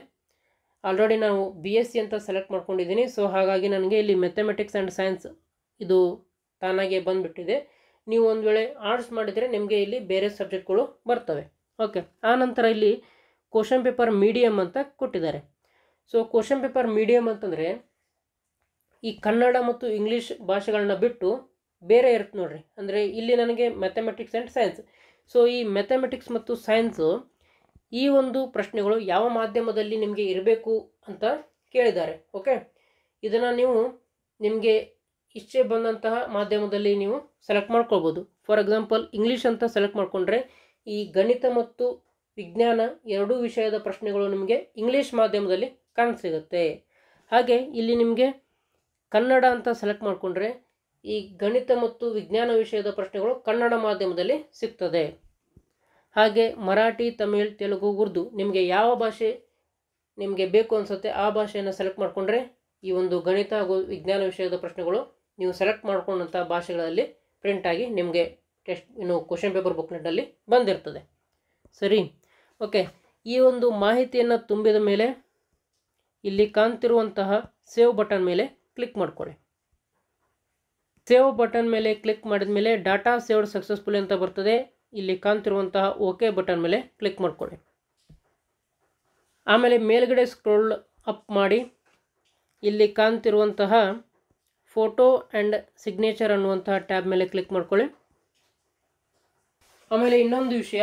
ಆಲ್ರೆಡಿ ನಾವು BSc ಅಂತ ಸೆಲೆಕ್ಟ್ ಮಾಡ್ಕೊಂಡಿದ್ದೀನಿ. ಸೊ ಹಾಗಾಗಿ ನನಗೆ ಇಲ್ಲಿ ಮ್ಯಾಥಮೆಟಿಕ್ಸ್ ಆ್ಯಂಡ್ ಸೈನ್ಸ್ ಇದು ತಾನಾಗೆ ಬಂದುಬಿಟ್ಟಿದೆ. ನೀವು ಒಂದು ವೇಳೆ ಆರ್ಟ್ಸ್ ಮಾಡಿದರೆ ನಿಮಗೆ ಇಲ್ಲಿ ಬೇರೆ ಸಬ್ಜೆಕ್ಟ್ಗಳು ಬರ್ತವೆ. ಓಕೆ, ಆನಂತರ ಇಲ್ಲಿ ಕ್ವಶನ್ ಪೇಪರ್ ಮೀಡಿಯಮ್ ಅಂತ ಕೊಟ್ಟಿದ್ದಾರೆ. ಸೊ ಕ್ವಶನ್ ಪೇಪರ್ ಮೀಡಿಯಮ್ ಅಂತಂದರೆ ಈ ಕನ್ನಡ ಮತ್ತು ಇಂಗ್ಲೀಷ್ ಭಾಷೆಗಳನ್ನ ಬಿಟ್ಟು ಬೇರೆ ಇರುತ್ತೆ ನೋಡ್ರಿ. ಅಂದರೆ ಇಲ್ಲಿ ನನಗೆ ಮ್ಯಾಥಮೆಟಿಕ್ಸ್ ಆ್ಯಂಡ್ ಸೈನ್ಸ್. ಸೊ ಈ ಮ್ಯಾಥಮೆಟಿಕ್ಸ್ ಮತ್ತು ಸೈನ್ಸು ಈ ಒಂದು ಪ್ರಶ್ನೆಗಳು ಯಾವ ಮಾಧ್ಯಮದಲ್ಲಿ ನಿಮಗೆ ಇರಬೇಕು ಅಂತ ಕೇಳಿದ್ದಾರೆ. ಓಕೆ, ಇದನ್ನು ನೀವು ನಿಮಗೆ ಇಷ್ಟೇ ಬಂದಂತಹ ಮಾಧ್ಯಮದಲ್ಲಿ ನೀವು ಸೆಲೆಕ್ಟ್ ಮಾಡ್ಕೊಳ್ಬೋದು. ಫಾರ್ ಎಕ್ಸಾಂಪಲ್ ಇಂಗ್ಲೀಷ್ ಅಂತ ಸೆಲೆಕ್ಟ್ ಮಾಡಿಕೊಂಡ್ರೆ ಈ ಗಣಿತ ಮತ್ತು ವಿಜ್ಞಾನ ಎರಡೂ ವಿಷಯದ ಪ್ರಶ್ನೆಗಳು ನಿಮಗೆ ಇಂಗ್ಲೀಷ್ ಮಾಧ್ಯಮದಲ್ಲಿ ಕಾಣಸಿಗುತ್ತೆ. ಹಾಗೆ ಇಲ್ಲಿ ನಿಮಗೆ ಕನ್ನಡ ಅಂತ ಸೆಲೆಕ್ಟ್ ಮಾಡಿಕೊಂಡ್ರೆ ಈ ಗಣಿತ ಮತ್ತು ವಿಜ್ಞಾನ ವಿಷಯದ ಪ್ರಶ್ನೆಗಳು ಕನ್ನಡ ಮಾಧ್ಯಮದಲ್ಲಿ ಸಿಗ್ತದೆ. ಹಾಗೆ ಮರಾಠಿ, ತಮಿಳ್, ತೆಲುಗು, ಉರ್ದು ನಿಮಗೆ ಯಾವ ಭಾಷೆ ನಿಮಗೆ ಬೇಕು ಅನಿಸುತ್ತೆ ಆ ಭಾಷೆಯನ್ನು ಸೆಲೆಕ್ಟ್ ಮಾಡಿಕೊಂಡ್ರೆ ಈ ಒಂದು ಗಣಿತ ಹಾಗೂ ವಿಜ್ಞಾನ ವಿಷಯದ ಪ್ರಶ್ನೆಗಳು ನೀವು ಸೆಲೆಕ್ಟ್ ಮಾಡ್ಕೊಂಡಂಥ ಭಾಷೆಗಳಲ್ಲಿ ಪ್ರಿಂಟಾಗಿ ನಿಮಗೆ ಕ್ವಶನ್ ಪೇಪರ್ ಬುಕ್ಲೆಟಲ್ಲಿ ಬಂದಿರ್ತದೆ. ಸರಿ, ಓಕೆ. ಈ ಒಂದು ಮಾಹಿತಿಯನ್ನು ತುಂಬಿದ ಮೇಲೆ ಇಲ್ಲಿ ಕಾಣ್ತಿರುವಂತಹ ಸೇವ್ ಬಟನ್ ಮೇಲೆ ಕ್ಲಿಕ್ ಮಾಡ್ಕೊಳ್ಳಿ. ಸೇವ್ ಬಟನ್ ಮೇಲೆ ಕ್ಲಿಕ್ ಮಾಡಿದ ಮೇಲೆ ಡಾಟಾ ಸೇವ್ಡ್ ಸಕ್ಸಸ್ಫುಲಿ ಅಂತ ಬರ್ತದೆ. ಇಲ್ಲಿ ಕಾಣ್ತಿರುವಂತಹ ಓಕೆ ಬಟನ್ ಮೇಲೆ ಕ್ಲಿಕ್ ಮಾಡ್ಕೊಳ್ಳಿ. ಆಮೇಲೆ ಮೇಲ್ಗಡೆ ಸ್ಕ್ರೋಲ್ ಅಪ್ ಮಾಡಿ ಇಲ್ಲಿ ಕಾಣ್ತಿರುವಂತಹ ಫೋಟೋ ಆ್ಯಂಡ್ ಸಿಗ್ನೇಚರ್ ಅನ್ನುವಂತಹ ಟ್ಯಾಬ್ ಮೇಲೆ ಕ್ಲಿಕ್ ಮಾಡ್ಕೊಳ್ಳಿ. ಆಮೇಲೆ ಇನ್ನೊಂದು ವಿಷಯ,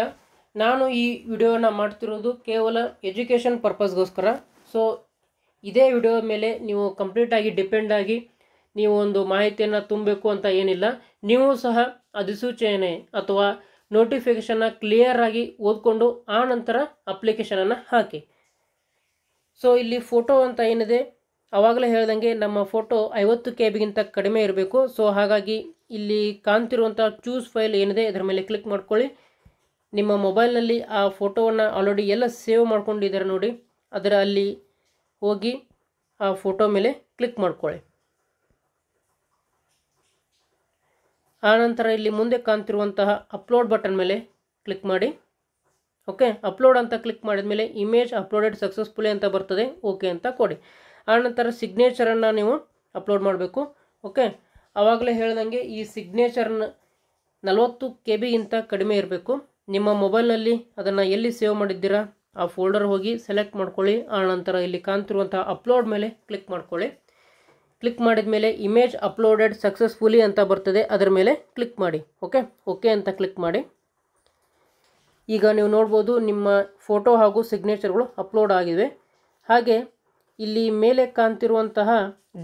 ನಾನು ಈ ವಿಡಿಯೋನ ಮಾಡ್ತಿರೋದು ಕೇವಲ ಎಜುಕೇಷನ್ ಪರ್ಪಸ್ಗೋಸ್ಕರ. ಸೊ ಇದೇ ವಿಡಿಯೋ ಮೇಲೆ ನೀವು ಕಂಪ್ಲೀಟಾಗಿ ಡಿಪೆಂಡ್ ಆಗಿ ನೀವು ಒಂದು ಮಾಹಿತಿಯನ್ನು ತುಂಬಬೇಕು ಅಂತ ಏನಿಲ್ಲ. ನೀವು ಸಹ ಅಧಿಸೂಚನೆ ಅಥವಾ ನೋಟಿಫಿಕೇಷನ್ನ ಕ್ಲಿಯರಾಗಿ ಓದ್ಕೊಂಡು ಆ ನಂತರ ಅಪ್ಲಿಕೇಶನನ್ನು ಹಾಕಿ. ಸೊ ಇಲ್ಲಿ ಫೋಟೋ ಅಂತ ಏನಿದೆ, ಆವಾಗಲೇ ಹೇಳ್ದಂಗೆ ನಮ್ಮ ಫೋಟೋ 50 KB ಕಡಿಮೆ ಇರಬೇಕು. ಸೊ ಹಾಗಾಗಿ ಇಲ್ಲಿ ಕಾಣ್ತಿರುವಂಥ ಚೂಸ್ ಫೈಲ್ ಏನಿದೆ ಇದರ ಮೇಲೆ ಕ್ಲಿಕ್ ಮಾಡ್ಕೊಳ್ಳಿ. ನಿಮ್ಮ ಮೊಬೈಲ್ನಲ್ಲಿ ಆ ಫೋಟೋವನ್ನು ಆಲ್ರೆಡಿ ಎಲ್ಲ ಸೇವ್ ಮಾಡ್ಕೊಂಡಿದ್ದಾರೆ ನೋಡಿ, ಅದರ ಅಲ್ಲಿ ಹೋಗಿ ಆ ಫೋಟೋ ಮೇಲೆ ಕ್ಲಿಕ್ ಮಾಡ್ಕೊಳ್ಳಿ. ಆನಂತರ ಇಲ್ಲಿ ಮುಂದೆ ಕಾಣ್ತಿರುವಂತಹ ಅಪ್ಲೋಡ್ ಬಟನ್ ಮೇಲೆ ಕ್ಲಿಕ್ ಮಾಡಿ. ಓಕೆ, ಅಪ್ಲೋಡ್ ಅಂತ ಕ್ಲಿಕ್ ಮಾಡಿದ ಮೇಲೆ ಇಮೇಜ್ ಅಪ್ಲೋಡೆಡ್ ಸಕ್ಸಸ್ಫುಲಿ ಅಂತ ಬರ್ತದೆ, ಓಕೆ ಅಂತ ಕೊಡಿ. ಆನಂತರ ಸಿಗ್ನೇಚರನ್ನು ನೀವು ಅಪ್ಲೋಡ್ ಮಾಡಬೇಕು. ಓಕೆ, ಆವಾಗಲೇ ಹೇಳ್ದಂಗೆ ಈ ಸಿಗ್ನೇಚರ್ನ 40 KB ಕಡಿಮೆ ಇರಬೇಕು. ನಿಮ್ಮ ಮೊಬೈಲ್ನಲ್ಲಿ ಅದನ್ನು ಎಲ್ಲಿ ಸೇವ್ ಮಾಡಿದ್ದೀರಾ ಆ ಫೋಲ್ಡರ್ ಹೋಗಿ ಸೆಲೆಕ್ಟ್ ಮಾಡ್ಕೊಳ್ಳಿ. ಆನಂತರ ಇಲ್ಲಿ ಕಾಣ್ತಿರುವಂಥ ಅಪ್ಲೋಡ್ ಮೇಲೆ ಕ್ಲಿಕ್ ಮಾಡ್ಕೊಳ್ಳಿ. ಕ್ಲಿಕ್ ಮಾಡಿದ ಮೇಲೆ ಇಮೇಜ್ ಅಪ್ಲೋಡೆಡ್ ಸಕ್ಸಸ್ಫುಲಿ ಅಂತ ಬರ್ತದೆ, ಅದರ ಮೇಲೆ ಕ್ಲಿಕ್ ಮಾಡಿ. ಓಕೆ, ಓಕೆ ಅಂತ ಕ್ಲಿಕ್ ಮಾಡಿ. ಈಗ ನೀವು ನೋಡ್ಬೋದು ನಿಮ್ಮ ಫೋಟೋ ಹಾಗೂ ಸಿಗ್ನೇಚರ್ಗಳು ಅಪ್ಲೋಡ್ ಆಗಿವೆ. ಹಾಗೆ ಇಲ್ಲಿ ಮೇಲೆ ಕಾಣ್ತಿರುವಂತಹ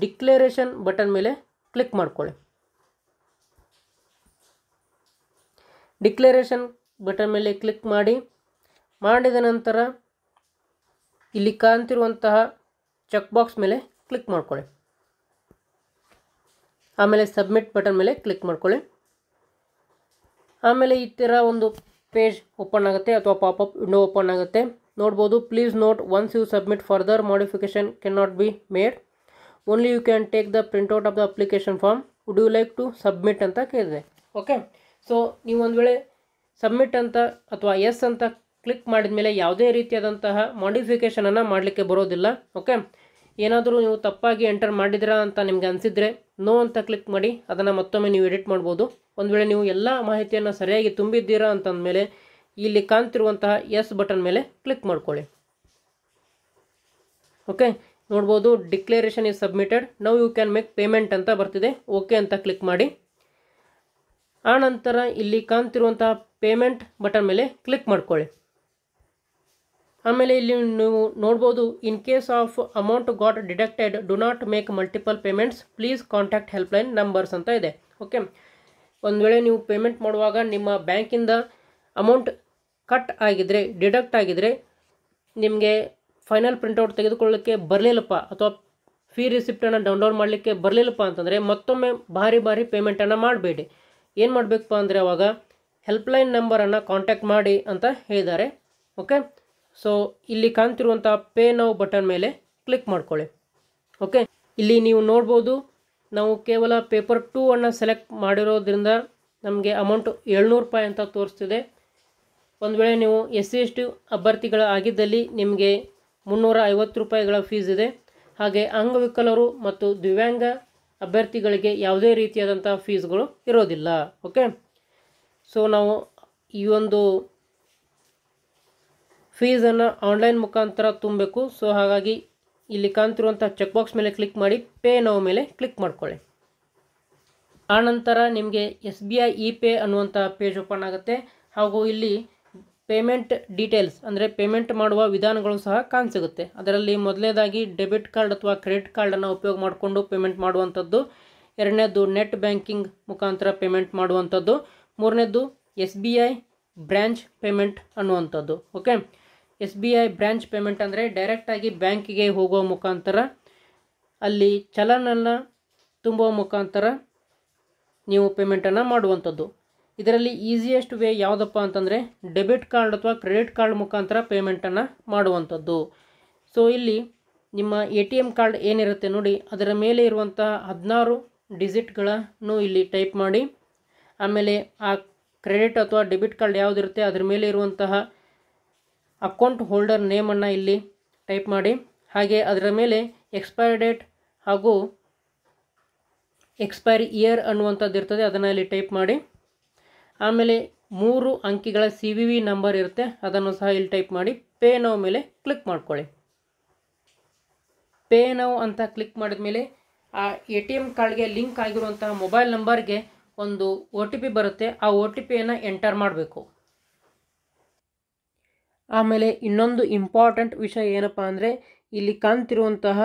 ಡಿಕ್ಲರೇಷನ್ ಬಟನ್ ಮೇಲೆ ಕ್ಲಿಕ್ ಮಾಡ್ಕೊಳ್ಳಿ. ಡಿಕ್ಲರೇಷನ್ ಬಟನ್ ಮೇಲೆ ಕ್ಲಿಕ್ ಮಾಡಿದ ನಂತರ ಇಲ್ಲಿ ಕಾಣ್ತಿರುವಂತಹ ಚೆಕ್ ಬಾಕ್ಸ್ ಮೇಲೆ ಕ್ಲಿಕ್ ಮಾಡ್ಕೊಳ್ಳಿ. ಆಮೇಲೆ ಸಬ್ಮಿಟ್ ಬಟನ್ ಮೇಲೆ ಕ್ಲಿಕ್ ಮಾಡ್ಕೊಳ್ಳಿ. ಆಮೇಲೆ ಈ ಥರ ಒಂದು ಪೇಜ್ ಓಪನ್ ಆಗುತ್ತೆ ಅಥವಾ ಪಾಪಪ್ ವಿಂಡೋ ಓಪನ್ ಆಗುತ್ತೆ. ನೋಡ್ಬೋದು, please note once you submit further modification can not be made, only you can take the printout of the application form, would you like to submit ಅಂತ ಕೇಳಿದೆ. Okay, so ನೀವು ಒಂದು ವೇಳೆ submit ಅಂತ ಅಥವಾ S ಅಂತ ಕ್ಲಿಕ್ ಮಾಡಿದ ಮೇಲೆ ಯಾವುದೇ ರೀತಿಯಾದಂತಹ ಮಾಡಿಫಿಕೇಷನನ್ನು ಮಾಡಲಿಕ್ಕೆ ಬರೋದಿಲ್ಲ. ಓಕೆ, ಏನಾದರೂ ನೀವು ತಪ್ಪಾಗಿ ಎಂಟರ್ ಮಾಡಿದಿರಾ ಅಂತ ನಿಮಗೆ ಅನಿಸಿದರೆ ನೋ ಅಂತ ಕ್ಲಿಕ್ ಮಾಡಿ ಅದನ್ನು ಮತ್ತೊಮ್ಮೆ ನೀವು ಎಡಿಟ್ ಮಾಡ್ಬೋದು. ಒಂದು ವೇಳೆ ನೀವು ಎಲ್ಲ ಮಾಹಿತಿಯನ್ನು ಸರಿಯಾಗಿ ತುಂಬಿದ್ದೀರಾ ಅಂತಂದಮೇಲೆ ಇಲ್ಲಿ ಕಾಣ್ತಿರುವಂತಹ ಎಸ್ ಬಟನ್ ಮೇಲೆ ಕ್ಲಿಕ್ ಮಾಡ್ಕೊಳ್ಳಿ. ಓಕೆ, ನೋಡ್ಬೋದು declaration is submitted, now you can make payment ಅಂತ ಬರ್ತಿದೆ. ಓಕೆ ಅಂತ ಕ್ಲಿಕ್ ಮಾಡಿ. ಆನಂತರ ಇಲ್ಲಿ ಕಾಣ್ತಿರುವಂತಹ ಪೇಮೆಂಟ್ ಬಟನ್ ಮೇಲೆ ಕ್ಲಿಕ್ ಮಾಡ್ಕೊಳ್ಳಿ. ಆಮೇಲೆ ಇಲ್ಲಿ ನೀವು ನೋಡ್ಬೋದು, in case of amount got deducted do not make multiple payments, please contact helpline numbers ಅಂತ ಇದೆ. ಓಕೆ, ಒಂದು ವೇಳೆ ನೀವು ಪೇಮೆಂಟ್ ಮಾಡುವಾಗ ನಿಮ್ಮ ಬ್ಯಾಂಕಿಂದ ಅಮೌಂಟ್ ಕಟ್ ಆಗಿದ್ರೆ, ಡಿಡಕ್ಟ್ ಆಗಿದ್ರೆ, ನಿಮಗೆ ಫೈನಲ್ ಪ್ರಿಂಟೌಟ್ ತೆಗೆದುಕೊಳ್ಳಲಿಕ್ಕೆ ಬರಲಿಲ್ಲಪ್ಪ ಅಥವಾ ಫೀ ರಿಸಿಪ್ಟನ್ನು ಡೌನ್ಲೋಡ್ ಮಾಡಲಿಕ್ಕೆ ಬರಲಿಲ್ಲಪ್ಪ ಅಂತಂದರೆ ಮತ್ತೊಮ್ಮೆ ಭಾರಿ ಪೇಮೆಂಟನ್ನು ಮಾಡಬೇಡಿ. ಏನು ಮಾಡಬೇಕಪ್ಪ ಅಂದರೆ ಅವಾಗ ಹೆಲ್ಪ್ಲೈನ್ ನಂಬರನ್ನು ಕಾಂಟ್ಯಾಕ್ಟ್ ಮಾಡಿ ಅಂತ ಹೇಳಿದ್ದಾರೆ. ಓಕೆ, ಸೊ ಇಲ್ಲಿ ಕಾಣ್ತಿರುವಂಥ ಪೇ ನೌ ಬಟನ್ ಮೇಲೆ ಕ್ಲಿಕ್ ಮಾಡ್ಕೊಳ್ಳಿ. ಓಕೆ, ಇಲ್ಲಿ ನೀವು ನೋಡ್ಬೋದು, ನಾವು ಕೇವಲ ಪೇಪರ್ 2 ಅನ್ನು ಸೆಲೆಕ್ಟ್ ಮಾಡಿರೋದ್ರಿಂದ ನಮಗೆ ಅಮೌಂಟ್ 700 ರೂಪಾಯಿ ಅಂತ ತೋರಿಸ್ತಿದೆ. ಒಂದು ವೇಳೆ ನೀವು SC/ST ಅಭ್ಯರ್ಥಿಗಳ ಆಗಿದ್ದಲ್ಲಿ ನಿಮಗೆ 350 ರೂಪಾಯಿಗಳ ಫೀಸ್ ಇದೆ. ಹಾಗೆ ಅಂಗವಿಕಲರು ಮತ್ತು ದಿವ್ಯಾಂಗ ಅಭ್ಯರ್ಥಿಗಳಿಗೆ ಯಾವುದೇ ರೀತಿಯಾದಂಥ ಫೀಸ್ಗಳು ಇರೋದಿಲ್ಲ. ಓಕೆ, ಸೊ ನಾವು ಈ ಒಂದು ಫೀಸನ್ನು ಆನ್ಲೈನ್ ಮುಖಾಂತರ ತುಂಬಬೇಕು. ಸೊ ಹಾಗಾಗಿ ಇಲ್ಲಿ ಕಾಣ್ತಿರುವಂಥ ಚೆಕ್ ಬಾಕ್ಸ್ ಮೇಲೆ ಕ್ಲಿಕ್ ಮಾಡಿ ಪೇ ನೌ ಮೇಲೆ ಕ್ಲಿಕ್ ಮಾಡ್ಕೊಳ್ಳಿ. ಆನಂತರ ನಿಮಗೆ SBI ಇ-ಪೇ ಅನ್ನುವಂಥ ಪೇಜ್ ಓಪನ್ ಆಗುತ್ತೆ. ಹಾಗೂ ಇಲ್ಲಿ ಪೇಮೆಂಟ್ ಡೀಟೇಲ್ಸ್ ಅಂದರೆ ಪೇಮೆಂಟ್ ಮಾಡುವ ವಿಧಾನಗಳು ಸಹ ಕಾಣಸಿಗುತ್ತೆ. ಅದರಲ್ಲಿ ಮೊದಲನೇದಾಗಿ ಡೆಬಿಟ್ ಕಾರ್ಡ್ ಅಥವಾ ಕ್ರೆಡಿಟ್ ಕಾರ್ಡನ್ನು ಉಪಯೋಗ ಮಾಡಿಕೊಂಡು ಪೇಮೆಂಟ್ ಮಾಡುವಂಥದ್ದು, ಎರಡನೇದು ನೆಟ್ ಬ್ಯಾಂಕಿಂಗ್ ಮುಖಾಂತರ ಪೇಮೆಂಟ್ ಮಾಡುವಂಥದ್ದು, ಮೂರನೇದು SBI ಬ್ರ್ಯಾಂಚ್ ಪೇಮೆಂಟ್ ಅನ್ನುವಂಥದ್ದು. ಓಕೆ, SBI ಬ್ರ್ಯಾಂಚ್ ಪೇಮೆಂಟ್ ಅಂದರೆ ಡೈರೆಕ್ಟಾಗಿ ಬ್ಯಾಂಕಿಗೆ ಹೋಗುವ ಮುಖಾಂತರ ಅಲ್ಲಿ ಚಲನನ್ನು ತುಂಬುವ ಮುಖಾಂತರ ನೀವು ಪೇಮೆಂಟನ್ನು ಮಾಡುವಂಥದ್ದು. ಇದರಲ್ಲಿ ಈಸಿಯೆಸ್ಟ್ ವೇ ಯಾವುದಪ್ಪ ಅಂತಂದರೆ ಡೆಬಿಟ್ ಕಾರ್ಡ್ ಅಥವಾ ಕ್ರೆಡಿಟ್ ಕಾರ್ಡ್ ಮುಖಾಂತರ ಪೇಮೆಂಟನ್ನು ಮಾಡುವಂಥದ್ದು. ಸೊ ಇಲ್ಲಿ ನಿಮ್ಮ ATM ಕಾರ್ಡ್ ಏನಿರುತ್ತೆ ನೋಡಿ, ಅದರ ಮೇಲೆ ಇರುವಂತಹ 16 ಡಿಜಿಟ್ಗಳನ್ನು ಇಲ್ಲಿ ಟೈಪ್ ಮಾಡಿ. ಆಮೇಲೆ ಆ ಕ್ರೆಡಿಟ್ ಅಥವಾ ಡೆಬಿಟ್ ಕಾರ್ಡ್ ಯಾವುದಿರುತ್ತೆ ಅದರ ಮೇಲೆ ಇರುವಂತಹ ಅಕೌಂಟ್ ಹೋಲ್ಡರ್ ನೇಮನ್ನು ಇಲ್ಲಿ ಟೈಪ್ ಮಾಡಿ. ಹಾಗೆ ಅದರ ಮೇಲೆ ಎಕ್ಸ್ಪೈರಿ ಡೇಟ್ ಹಾಗೂ ಎಕ್ಸ್ಪೈರಿ ಇಯರ್ ಅನ್ನುವಂಥದ್ದು ಇರ್ತದೆ, ಅದನ್ನು ಇಲ್ಲಿ ಟೈಪ್ ಮಾಡಿ. ಆಮೇಲೆ 3 ಅಂಕಿಗಳ CVV ನಂಬರ್ ಇರುತ್ತೆ, ಅದನ್ನು ಸಹ ಇಲ್ಲಿ ಟೈಪ್ ಮಾಡಿ. ಪೇ ನೌ ಮೇಲೆ ಕ್ಲಿಕ್ ಮಾಡ್ಕೊಳ್ಳಿ. ಪೇ ನೌ ಅಂತ ಕ್ಲಿಕ್ ಮಾಡಿದ ಮೇಲೆ ಆ ATM ಕಾರ್ಡ್ಗೆ ಲಿಂಕ್ ಆಗಿರುವಂತಹ ಮೊಬೈಲ್ ನಂಬರ್ಗೆ ಒಂದು OTP ಬರುತ್ತೆ. ಆ OTPಯನ್ನು ಎಂಟರ್ ಮಾಡಬೇಕು. ಆಮೇಲೆ ಇನ್ನೊಂದು ಇಂಪಾರ್ಟೆಂಟ್ ವಿಷಯ ಏನಪ್ಪ ಅಂದರೆ, ಇಲ್ಲಿ ಕಾಣ್ತಿರುವಂತಹ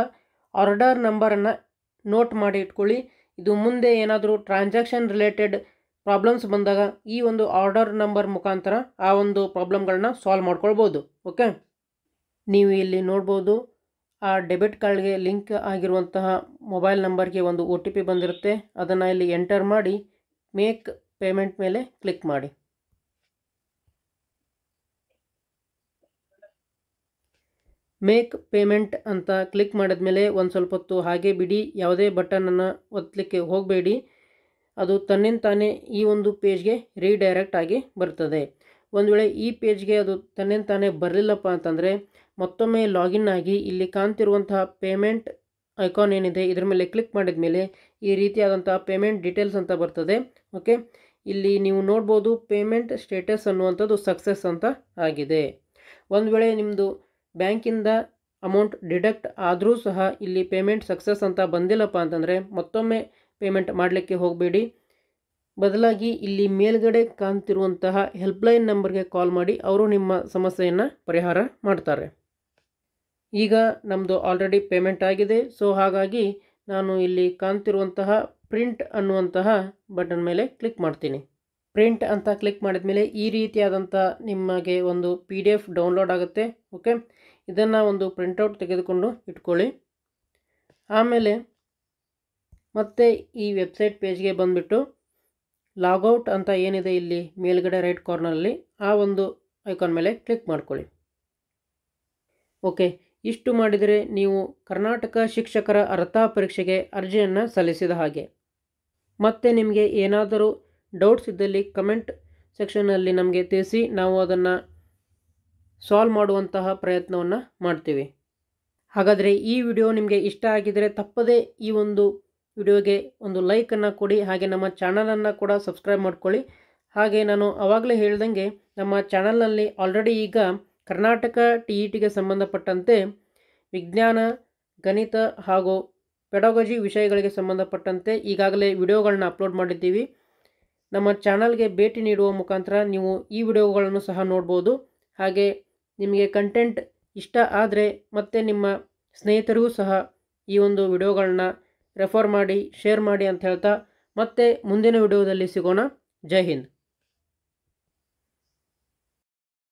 ಆರ್ಡರ್ ನಂಬರನ್ನು ನೋಟ್ ಮಾಡಿ ಇಟ್ಕೊಳ್ಳಿ. ಇದು ಮುಂದೆ ಏನಾದರೂ ಟ್ರಾನ್ಸಾಕ್ಷನ್ ರಿಲೇಟೆಡ್ ಪ್ರಾಬ್ಲಮ್ಸ್ ಬಂದಾಗ ಈ ಒಂದು ಆರ್ಡರ್ ನಂಬರ್ ಮುಖಾಂತರ ಆ ಒಂದು ಪ್ರಾಬ್ಲಮ್ಗಳನ್ನ ಸಾಲ್ವ್ ಮಾಡ್ಕೊಳ್ಬೋದು. ಓಕೆ, ನೀವು ಇಲ್ಲಿ ನೋಡ್ಬೋದು ಆ ಡೆಬಿಟ್ ಕಾರ್ಡ್ಗೆ ಲಿಂಕ್ ಆಗಿರುವಂತಹ ಮೊಬೈಲ್ ನಂಬರ್ಗೆ ಒಂದು OTP ಬಂದಿರುತ್ತೆ. ಅದನ್ನು ಇಲ್ಲಿ ಎಂಟರ್ ಮಾಡಿ ಮೇಕ್ ಪೇಮೆಂಟ್ ಮೇಲೆ ಕ್ಲಿಕ್ ಮಾಡಿ. ಮೇಕ್ ಪೇಮೆಂಟ್ ಅಂತ ಕ್ಲಿಕ್ ಮಾಡಿದ ಮೇಲೆ ಒಂದು ಸ್ವಲ್ಪ ಹೊತ್ತು ಹಾಗೆ ಬಿಡಿ, ಯಾವುದೇ ಬಟನನ್ನು ಒತ್ತಲಿಕ್ಕೆ ಹೋಗಬೇಡಿ. ಅದು ತನ್ನಿಂತಾನೇ ಈ ಒಂದು ಪೇಜ್ಗೆ ರೀಡೈರೆಕ್ಟ್ ಆಗಿ ಬರ್ತದೆ. ಒಂದು ವೇಳೆ ಈ ಪೇಜ್ಗೆ ಅದು ತನ್ನಿಂತಾನೇ ಬರಲಿಲ್ಲಪ್ಪ ಅಂತಂದರೆ ಮತ್ತೊಮ್ಮೆ ಲಾಗಿನ್ ಆಗಿ ಇಲ್ಲಿ ಕಾಣ್ತಿರುವಂತಹ ಪೇಮೆಂಟ್ ಐಕಾನ್ ಏನಿದೆ ಇದರ ಮೇಲೆ ಕ್ಲಿಕ್ ಮಾಡಿದ ಮೇಲೆ ಈ ರೀತಿಯಾದಂತಹ ಪೇಮೆಂಟ್ ಡೀಟೇಲ್ಸ್ ಅಂತ ಬರ್ತದೆ. ಓಕೆ, ಇಲ್ಲಿ ನೀವು ನೋಡ್ಬೋದು ಪೇಮೆಂಟ್ ಸ್ಟೇಟಸ್ ಅನ್ನುವಂಥದ್ದು ಸಕ್ಸಸ್ ಅಂತ ಆಗಿದೆ. ಒಂದು ವೇಳೆ ನಿಮ್ಮದು ಬ್ಯಾಂಕಿಂದ ಅಮೌಂಟ್ ಡಿಡಕ್ಟ್ ಆದರೂ ಸಹ ಇಲ್ಲಿ ಪೇಮೆಂಟ್ ಸಕ್ಸಸ್ ಅಂತ ಬಂದಿಲ್ಲಪ್ಪ ಅಂತಂದರೆ ಮತ್ತೊಮ್ಮೆ ಪೇಮೆಂಟ್ ಮಾಡಲಿಕ್ಕೆ ಹೋಗಬೇಡಿ. ಬದಲಾಗಿ ಇಲ್ಲಿ ಮೇಲ್ಗಡೆ ಕಾಣ್ತಿರುವಂತಹ ಹೆಲ್ಪ್ಲೈನ್ ನಂಬರ್ಗೆ ಕಾಲ್ ಮಾಡಿ, ಅವರು ನಿಮ್ಮ ಸಮಸ್ಯೆಯನ್ನು ಪರಿಹಾರ ಮಾಡ್ತಾರೆ. ಈಗ ನಮ್ಮದು ಆಲ್ರೆಡಿ ಪೇಮೆಂಟ್ ಆಗಿದೆ. ಸೊ ಹಾಗಾಗಿ ನಾನು ಇಲ್ಲಿ ಕಾಣ್ತಿರುವಂತಹ ಪ್ರಿಂಟ್ ಅನ್ನುವಂತಹ ಬಟನ್ ಮೇಲೆ ಕ್ಲಿಕ್ ಮಾಡ್ತೀನಿ. ಪ್ರಿಂಟ್ ಅಂತ ಕ್ಲಿಕ್ ಮಾಡಿದ ಮೇಲೆ ಈ ರೀತಿಯಾದಂಥ ನಿಮಗೆ ಒಂದು PDF ಡೌನ್ಲೋಡ್ ಆಗುತ್ತೆ. ಓಕೆ, ಇದನ್ನು ಒಂದು ಪ್ರಿಂಟೌಟ್ ತೆಗೆದುಕೊಂಡು ಇಟ್ಕೊಳ್ಳಿ. ಆಮೇಲೆ ಮತ್ತೆ ಈ ವೆಬ್ಸೈಟ್ ಪೇಜ್ಗೆ ಬಂದುಬಿಟ್ಟು ಲಾಗೌಟ್ ಅಂತ ಏನಿದೆ ಇಲ್ಲಿ ಮೇಲ್ಗಡೆ ರೈಟ್ ಕಾರ್ನರಲ್ಲಿ ಆ ಒಂದು ಐಕಾನ್ ಮೇಲೆ ಕ್ಲಿಕ್ ಮಾಡ್ಕೊಳ್ಳಿ. ಓಕೆ, ಇಷ್ಟು ಮಾಡಿದರೆ ನೀವು ಕರ್ನಾಟಕ ಶಿಕ್ಷಕರ ಅರ್ಹತಾ ಪರೀಕ್ಷೆಗೆ ಅರ್ಜಿಯನ್ನು ಸಲ್ಲಿಸಿದ ಹಾಗೆ. ಮತ್ತೆ ನಿಮಗೆ ಏನಾದರೂ ಡೌಟ್ಸ್ ಇದ್ದಲ್ಲಿ ಕಮೆಂಟ್ ಸೆಕ್ಷನ್ನಲ್ಲಿ ನಮಗೆ ತಿಳಿಸಿ, ನಾವು ಅದನ್ನು ಸಾಲ್ವ್ ಮಾಡುವಂತಹ ಪ್ರಯತ್ನವನ್ನು ಮಾಡ್ತೀವಿ. ಹಾಗಾದರೆ ಈ ವಿಡಿಯೋ ನಿಮಗೆ ಇಷ್ಟ ಆಗಿದರೆ ತಪ್ಪದೇ ಈ ಒಂದು ವಿಡಿಯೋಗೆ ಒಂದು ಲೈಕನ್ನು ಕೊಡಿ. ಹಾಗೆ ನಮ್ಮ ಚಾನಲನ್ನು ಕೂಡ ಸಬ್ಸ್ಕ್ರೈಬ್ ಮಾಡ್ಕೊಳ್ಳಿ. ಹಾಗೆ ನಾನು ಆವಾಗಲೇ ಹೇಳ್ದಂಗೆ ನಮ್ಮ ಚಾನಲ್ನಲ್ಲಿ ಆಲ್ರೆಡಿ ಈಗ ಕರ್ನಾಟಕ TETಗೆ ಸಂಬಂಧಪಟ್ಟಂತೆ ವಿಜ್ಞಾನ, ಗಣಿತ ಹಾಗೂ ಪೆಡಾಗಜಿ ವಿಷಯಗಳಿಗೆ ಸಂಬಂಧಪಟ್ಟಂತೆ ಈಗಾಗಲೇ ವಿಡಿಯೋಗಳನ್ನ ಅಪ್ಲೋಡ್ ಮಾಡಿದ್ದೀವಿ. ನಮ್ಮ ಚಾನಲ್ಗೆ ಭೇಟಿ ನೀಡುವ ಮುಖಾಂತರ ನೀವು ಈ ವಿಡಿಯೋಗಳನ್ನು ಸಹ ನೋಡ್ಬೋದು. ಹಾಗೆ ನಿಮಗೆ ಕಂಟೆಂಟ್ ಇಷ್ಟ ಆದರೆ ಮತ್ತೆ ನಿಮ್ಮ ಸ್ನೇಹಿತರಿಗೂ ಸಹ ಈ ಒಂದು ವಿಡಿಯೋಗಳನ್ನ ರೆಫರ್ ಮಾಡಿ, ಶೇರ್ ಮಾಡಿ ಅಂತ ಹೇಳ್ತಾ ಮತ್ತೆ ಮುಂದಿನ ವಿಡಿಯೋದಲ್ಲಿ ಸಿಗೋಣ. ಜೈ ಹಿಂದ್.